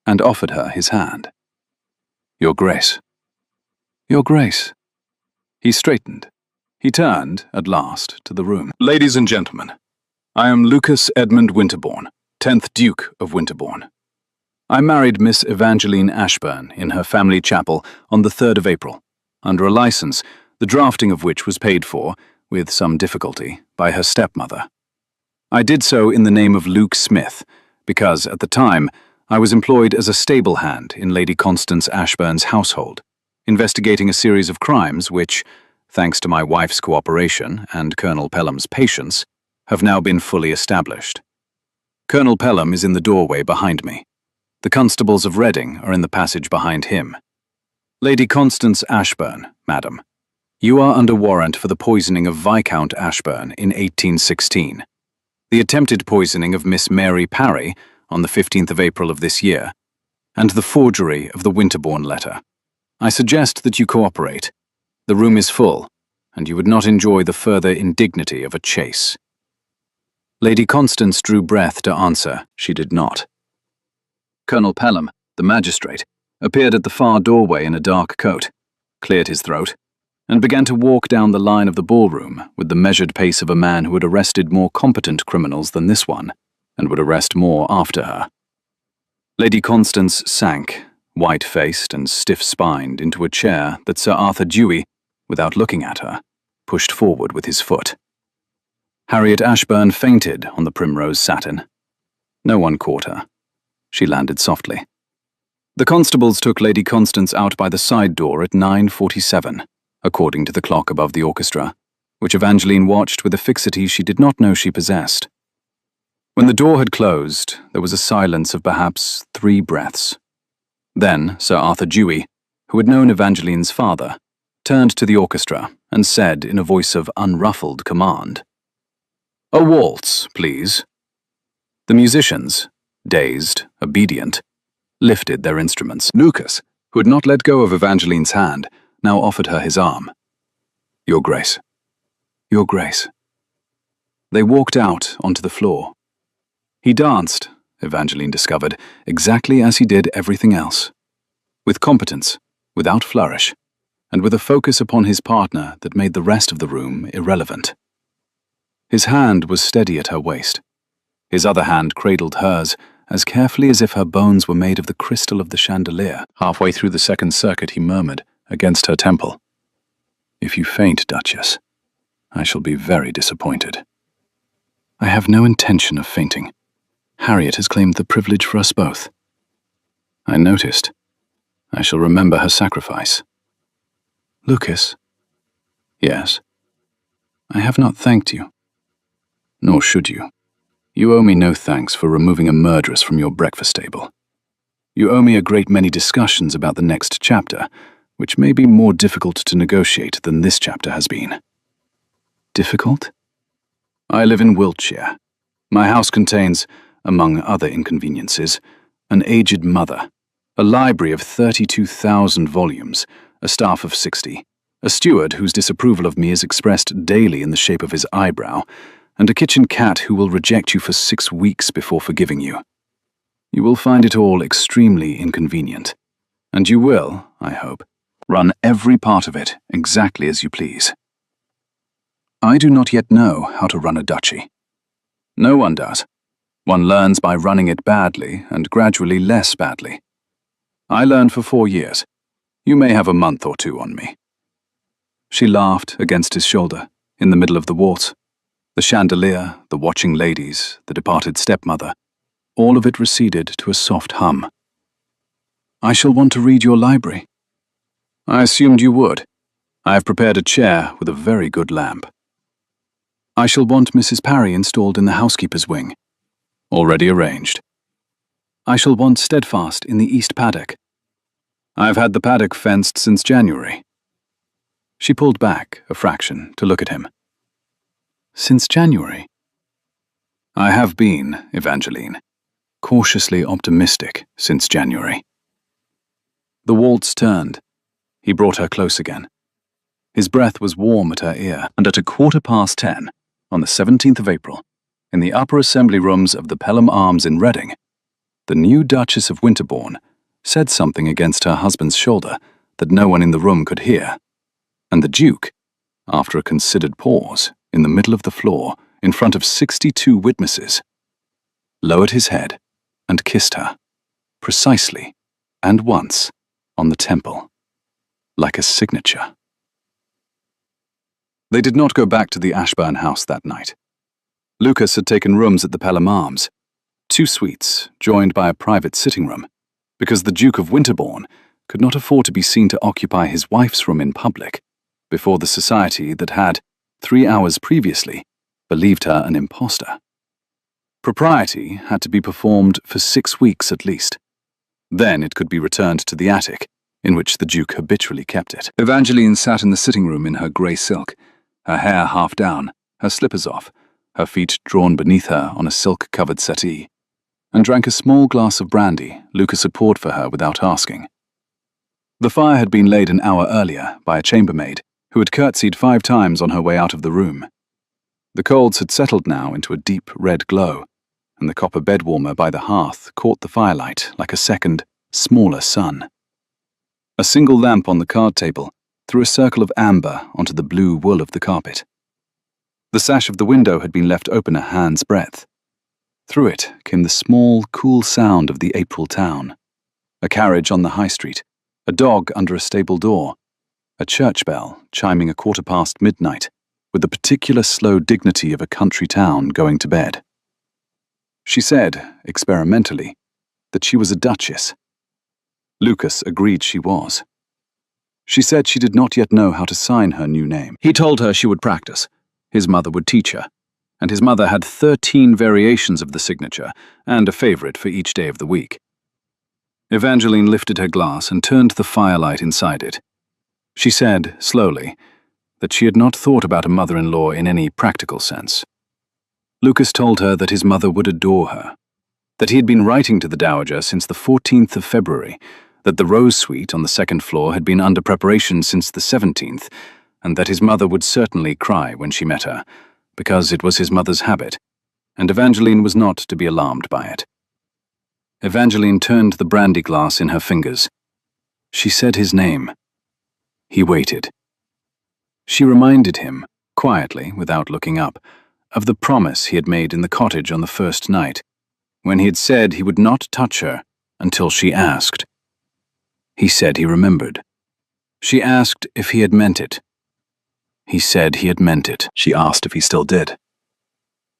and offered her his hand. "Your Grace." "Your Grace." He straightened. He turned, at last, to the room. "Ladies and gentlemen, I am Lucas Edmund Winterbourne, 10th Duke of Winterbourne. I married Miss Evangeline Ashburn in her family chapel on the 3rd of April, under a license, the drafting of which was paid for, with some difficulty, by her stepmother. I did so in the name of Luke Smith, because, at the time, I was employed as a stable hand in Lady Constance Ashburn's household, investigating a series of crimes which, thanks to my wife's cooperation and Colonel Pelham's patience, have now been fully established. Colonel Pelham is in the doorway behind me. The constables of Reading are in the passage behind him. Lady Constance Ashburn, madam, you are under warrant for the poisoning of Viscount Ashburn in 1816, the attempted poisoning of Miss Mary Parry on the 15th of April of this year, and the forgery of the Winterbourne letter. I suggest that you cooperate. The room is full, and you would not enjoy the further indignity of a chase." Lady Constance drew breath to answer. She did not. Colonel Pelham, the magistrate, appeared at the far doorway in a dark coat, cleared his throat, and began to walk down the line of the ballroom with the measured pace of a man who had arrested more competent criminals than this one, and would arrest more after her. Lady Constance sank, white-faced and stiff-spined, into a chair that Sir Arthur Dewey, without looking at her, pushed forward with his foot. Harriet Ashburn fainted on the primrose satin. No one caught her. She landed softly. The constables took Lady Constance out by the side door at 9:47, according to the clock above the orchestra, which Evangeline watched with a fixity she did not know she possessed. When the door had closed, there was a silence of perhaps 3 breaths. Then Sir Arthur Dewey, who had known Evangeline's father, turned to the orchestra and said in a voice of unruffled command, "A waltz, please." The musicians, dazed, obedient, lifted their instruments. Lucas, who had not let go of Evangeline's hand, now offered her his arm. Your Grace. Your Grace. They walked out onto the floor. He danced, Evangeline discovered, exactly as he did everything else. With competence, without flourish, and with a focus upon his partner that made the rest of the room irrelevant. His hand was steady at her waist. His other hand cradled hers, as carefully as if her bones were made of the crystal of the chandelier. Halfway through the second circuit, he murmured, against her temple, "If you faint, Duchess, I shall be very disappointed." "I have no intention of fainting. Harriet has claimed the privilege for us both." "I noticed. I shall remember her sacrifice." "Lucas." "Yes?" "I have not thanked you." "Nor should you. You owe me no thanks for removing a murderess from your breakfast table. You owe me a great many discussions about the next chapter, which may be more difficult to negotiate than this chapter has been." "Difficult?" "I live in Wiltshire. My house contains, among other inconveniences, an aged mother, a library of 32,000 volumes, a staff of 60, a steward whose disapproval of me is expressed daily in the shape of his eyebrow, and a kitchen cat who will reject you for 6 weeks before forgiving you. You will find it all extremely inconvenient, and you will, I hope, run every part of it exactly as you please. I do not yet know how to run a duchy. No one does. One learns by running it badly and gradually less badly. I learned for 4 years. You may have a month or 2 on me." She laughed against his shoulder, in the middle of the waltz. The chandelier, the watching ladies, the departed stepmother, all of it receded to a soft hum. "I shall want to read your library." "I assumed you would. I have prepared a chair with a very good lamp." "I shall want Mrs. Parry installed in the housekeeper's wing." "Already arranged." "I shall want Steadfast in the east paddock." "I've had the paddock fenced since January." She pulled back a fraction to look at him. "Since January?" "I have been, Evangeline, cautiously optimistic since January." The waltz turned. He brought her close again. His breath was warm at her ear, and at 10:15, on the 17th of April, in the upper assembly rooms of the Pelham Arms in Reading, the new Duchess of Winterbourne said something against her husband's shoulder that no one in the room could hear, and the Duke, after a considered pause, in the middle of the floor, in front of 62 witnesses, lowered his head and kissed her, precisely, and once, on the temple, like a signature. They did not go back to the Ashburn house that night. Lucas had taken rooms at the Pelham Arms, 2 suites joined by a private sitting room, because the Duke of Winterbourne could not afford to be seen to occupy his wife's room in public before the society that had, 3 hours previously, believed her an impostor. Propriety had to be performed for 6 weeks at least. Then it could be returned to the attic, in which the Duke habitually kept it. Evangeline sat in the sitting room in her grey silk, her hair half down, her slippers off, her feet drawn beneath her on a silk-covered settee, and drank a small glass of brandy Lucas had poured for her without asking. The fire had been laid an hour earlier by a chambermaid who had curtsied 5 times on her way out of the room. The coals had settled now into a deep red glow, and the copper bed warmer by the hearth caught the firelight like a second, smaller sun. A single lamp on the card table threw a circle of amber onto the blue wool of the carpet. The sash of the window had been left open a hand's breadth. Through it came the small, cool sound of the April town. A carriage on the high street, a dog under a stable door, a church bell chiming 1/4 midnight, with the particular slow dignity of a country town going to bed. She said, experimentally, that she was a duchess. Lucas agreed she was. She said she did not yet know how to sign her new name. He told her she would practice. His mother would teach her, and his mother had 13 variations of the signature and a favorite for each day of the week. Evangeline lifted her glass and turned the firelight inside it. She said, slowly, that she had not thought about a mother-in-law in any practical sense. Lucas told her that his mother would adore her, that he had been writing to the Dowager since the 14th of February, that the Rose Suite on the 2nd floor had been under preparation since the 17th, and that his mother would certainly cry when she met her, because it was his mother's habit, and Evangeline was not to be alarmed by it. Evangeline turned the brandy glass in her fingers. She said his name. He waited. She reminded him, quietly, without looking up, of the promise he had made in the cottage on the first night, when he had said he would not touch her until she asked. He said he remembered. She asked if he had meant it. He said he had meant it. She asked if he still did.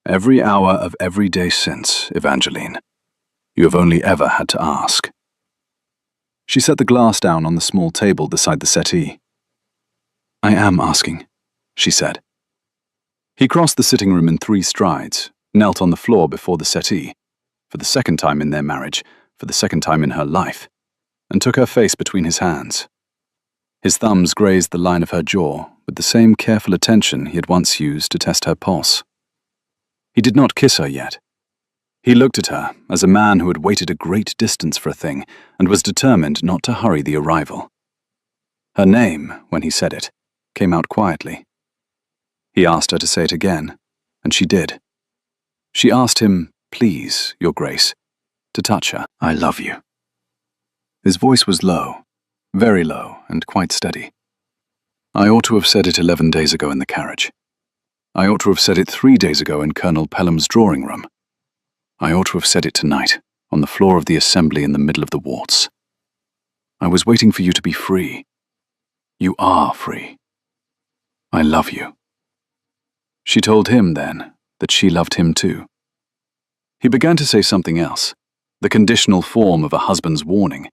Every hour of every day since, Evangeline, you have only ever had to ask. She set the glass down on the small table beside the settee. I am asking, she said. He crossed the sitting room in 3 strides, knelt on the floor before the settee, for the second time in their marriage, for the second time in her life, and took her face between his hands. His thumbs grazed the line of her jaw with the same careful attention he had once used to test her pulse. He did not kiss her yet. He looked at her as a man who had waited a great distance for a thing and was determined not to hurry the arrival. Her name, when he said it, came out quietly. He asked her to say it again, and she did. She asked him, please, Your Grace, to touch her. I love you. His voice was low, very low and quite steady. I ought to have said it 11 days ago in the carriage. I ought to have said it 3 days ago in Colonel Pelham's drawing room. I ought to have said it tonight, on the floor of the assembly in the middle of the waltz. I was waiting for you to be free. You are free. I love you. She told him then that she loved him too. He began to say something else, the conditional form of a husband's warning,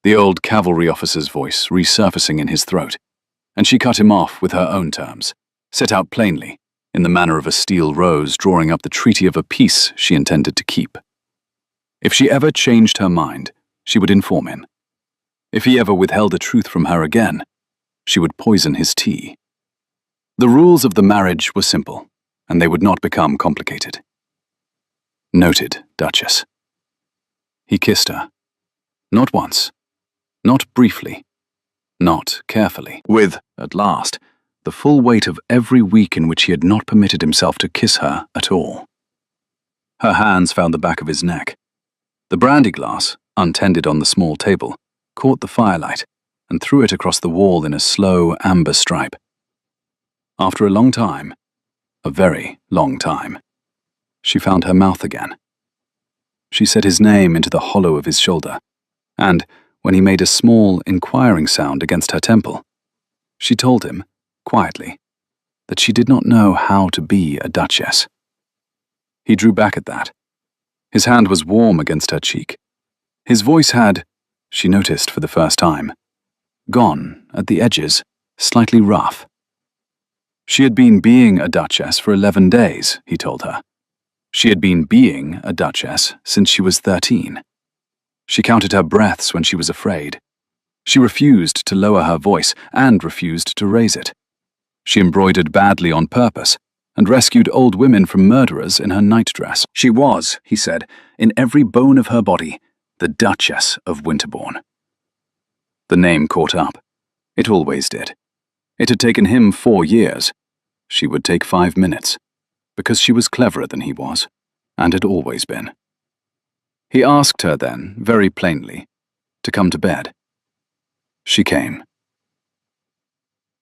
the old cavalry officer's voice resurfacing in his throat, and she cut him off with her own terms, set out plainly, in the manner of a steel rose drawing up the treaty of a peace she intended to keep. If she ever changed her mind, she would inform him. If he ever withheld the truth from her again, she would poison his tea. The rules of the marriage were simple, and they would not become complicated. Noted, Duchess. He kissed her. Not once. Not briefly. Not carefully. With, at last, the full weight of every week in which he had not permitted himself to kiss her at all. Her hands found the back of his neck. The brandy glass, untended on the small table, caught the firelight and threw it across the wall in a slow amber stripe. After a long time, a very long time, she found her mouth again. She said his name into the hollow of his shoulder, and, when he made a small, inquiring sound against her temple, she told him, quietly, that she did not know how to be a duchess. He drew back at that. His hand was warm against her cheek. His voice had, she noticed for the first time, gone, at the edges, slightly rough. She had been being a duchess for 11 days, he told her. She had been being a duchess since she was 13. She counted her breaths when she was afraid. She refused to lower her voice and refused to raise it. She embroidered badly on purpose and rescued old women from murderers in her nightdress. She was, he said, in every bone of her body, the Duchess of Winterbourne. The name caught up. It always did. It had taken him 4 years. She would take 5 minutes, because she was cleverer than he was, and had always been. He asked her then, very plainly, to come to bed. She came.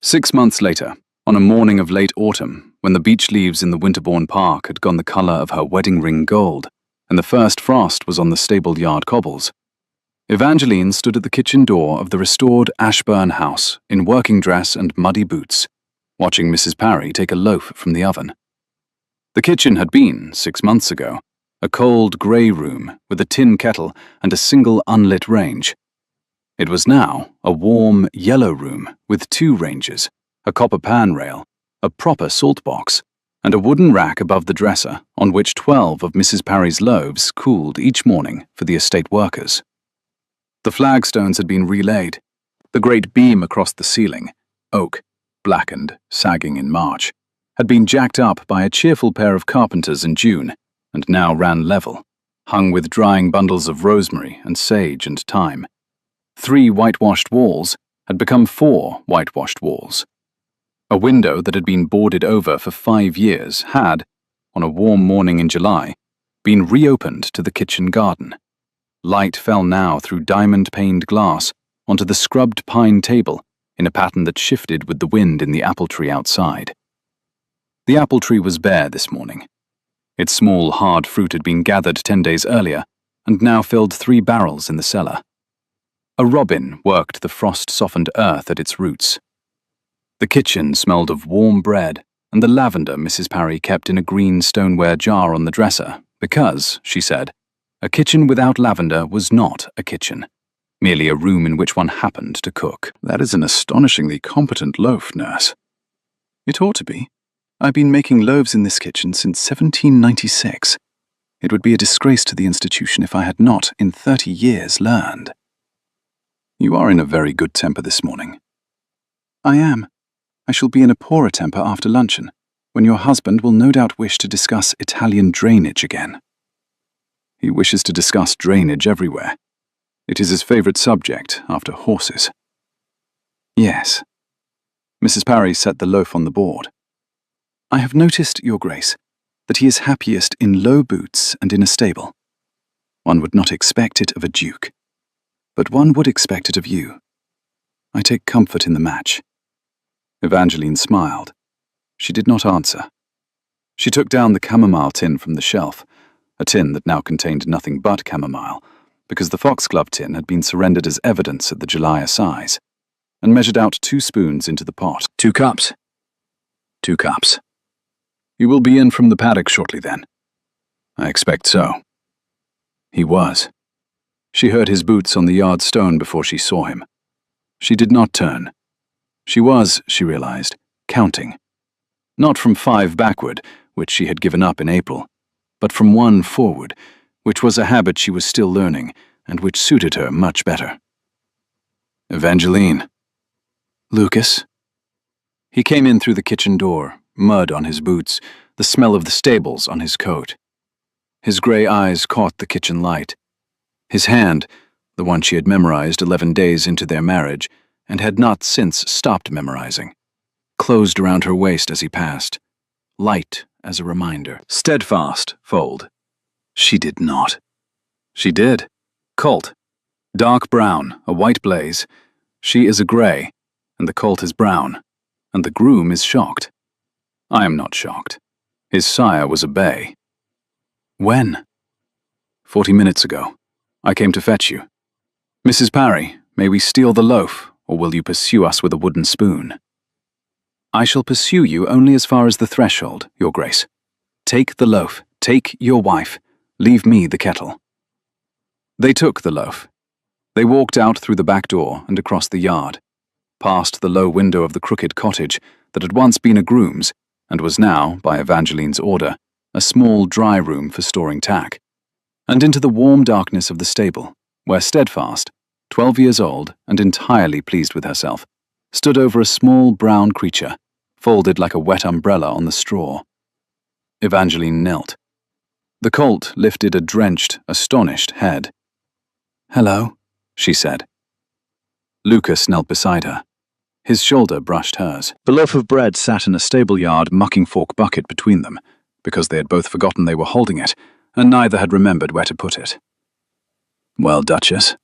6 months later, on a morning of late autumn, when the beech leaves in the Winterbourne Park had gone the colour of her wedding ring gold, and the first frost was on the stable yard cobbles, Evangeline stood at the kitchen door of the restored Ashburn house in working dress and muddy boots, watching Mrs. Parry take a loaf from the oven. The kitchen had been, 6 months ago, a cold grey room with a tin kettle and a single unlit range. It was now a warm yellow room with 2 ranges, a copper pan rail, a proper salt box, and a wooden rack above the dresser on which 12 of Mrs. Parry's loaves cooled each morning for the estate workers. The flagstones had been relaid. The great beam across the ceiling, oak, blackened, sagging in March, had been jacked up by a cheerful pair of carpenters in June, and now ran level, hung with drying bundles of rosemary and sage and thyme. 3 whitewashed walls had become 4 whitewashed walls. A window that had been boarded over for 5 years had, on a warm morning in July, been reopened to the kitchen garden. Light fell now through diamond-paned glass onto the scrubbed pine table in a pattern that shifted with the wind in the apple tree outside. The apple tree was bare this morning. Its small, hard fruit had been gathered 10 days earlier and now filled 3 barrels in the cellar. A robin worked the frost-softened earth at its roots. The kitchen smelled of warm bread and the lavender Mrs. Parry kept in a green stoneware jar on the dresser because, she said, a kitchen without lavender was not a kitchen, merely a room in which one happened to cook. That is an astonishingly competent loaf, nurse. It ought to be. I've been making loaves in this kitchen since 1796. It would be a disgrace to the institution if I had not, in 30 years, learned. You are in a very good temper this morning. I am. I shall be in a poorer temper after luncheon, when your husband will no doubt wish to discuss Italian drainage again. He wishes to discuss drainage everywhere. It is his favourite subject, after horses. Yes. Mrs. Parry set the loaf on the board. I have noticed, Your Grace, that he is happiest in low boots and in a stable. One would not expect it of a duke, but one would expect it of you. I take comfort in the match. Evangeline smiled. She did not answer. She took down the chamomile tin from the shelf, a tin that now contained nothing but chamomile, because the foxglove tin had been surrendered as evidence at the July assize, and measured out 2 spoons into the pot. 2 cups. 2 cups. You will be in from the paddock shortly, then? I expect so. He was. She heard his boots on the yard stone before she saw him. She did not turn. She was, she realized, counting. Not from 5 backward, which she had given up in April, but from 1 forward, which was a habit she was still learning, and which suited her much better. Evangeline. Lucas. He came in through the kitchen door, mud on his boots, the smell of the stables on his coat. His grey eyes caught the kitchen light. His hand, the one she had memorized 11 days into their marriage, and had not since stopped memorizing, closed around her waist as he passed, light as a reminder. Steadfast fold. She did not. She did. Colt. Dark brown, a white blaze. She is a grey, and the colt is brown, and the groom is shocked. I am not shocked. His sire was a bay. When? 40 minutes ago. I came to fetch you. Mrs. Parry, may we steal the loaf, or will you pursue us with a wooden spoon? I shall pursue you only as far as the threshold, Your Grace. Take the loaf, take your wife, leave me the kettle. They took the loaf. They walked out through the back door and across the yard, past the low window of the crooked cottage that had once been a groom's and was now, by Evangeline's order, a small dry room for storing tack, and into the warm darkness of the stable, where Steadfast, 12 years old and entirely pleased with herself, stood over a small brown creature, folded like a wet umbrella on the straw. Evangeline knelt. The colt lifted a drenched, astonished head. "Hello," she said. Lucas knelt beside her. His shoulder brushed hers. The loaf of bread sat in a stable-yard mucking fork bucket between them, because they had both forgotten they were holding it, and neither had remembered where to put it. "Well, Duchess?"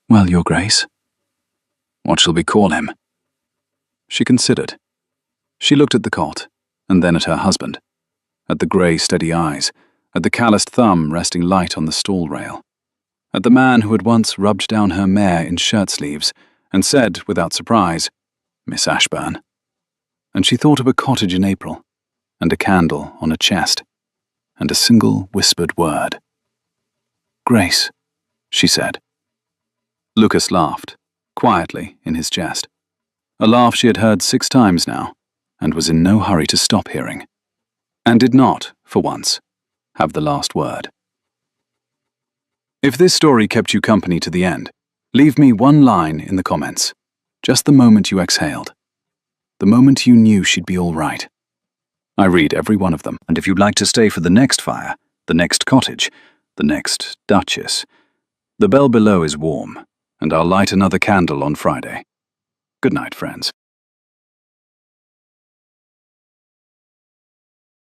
"Well, Your Grace." "What shall we call him?" She considered. She looked at the colt, and then at her husband, at the grey, steady eyes, at the calloused thumb resting light on the stall rail, at the man who had once rubbed down her mare in shirt-sleeves and said, without surprise, "Miss Ashburn." And she thought of a cottage in April, and a candle on a chest, and a single whispered word. "Grace," she said. Lucas laughed, quietly, in his chest. A laugh she had heard 6 times now, and was in no hurry to stop hearing, and did not, for once, have the last word. If this story kept you company to the end, leave me 1 line in the comments, just the moment you exhaled, the moment you knew she'd be all right. I read every one of them, and if you'd like to stay for the next fire, the next cottage, the next Duchess, the bell below is warm, and I'll light another candle on Friday. Good night, friends.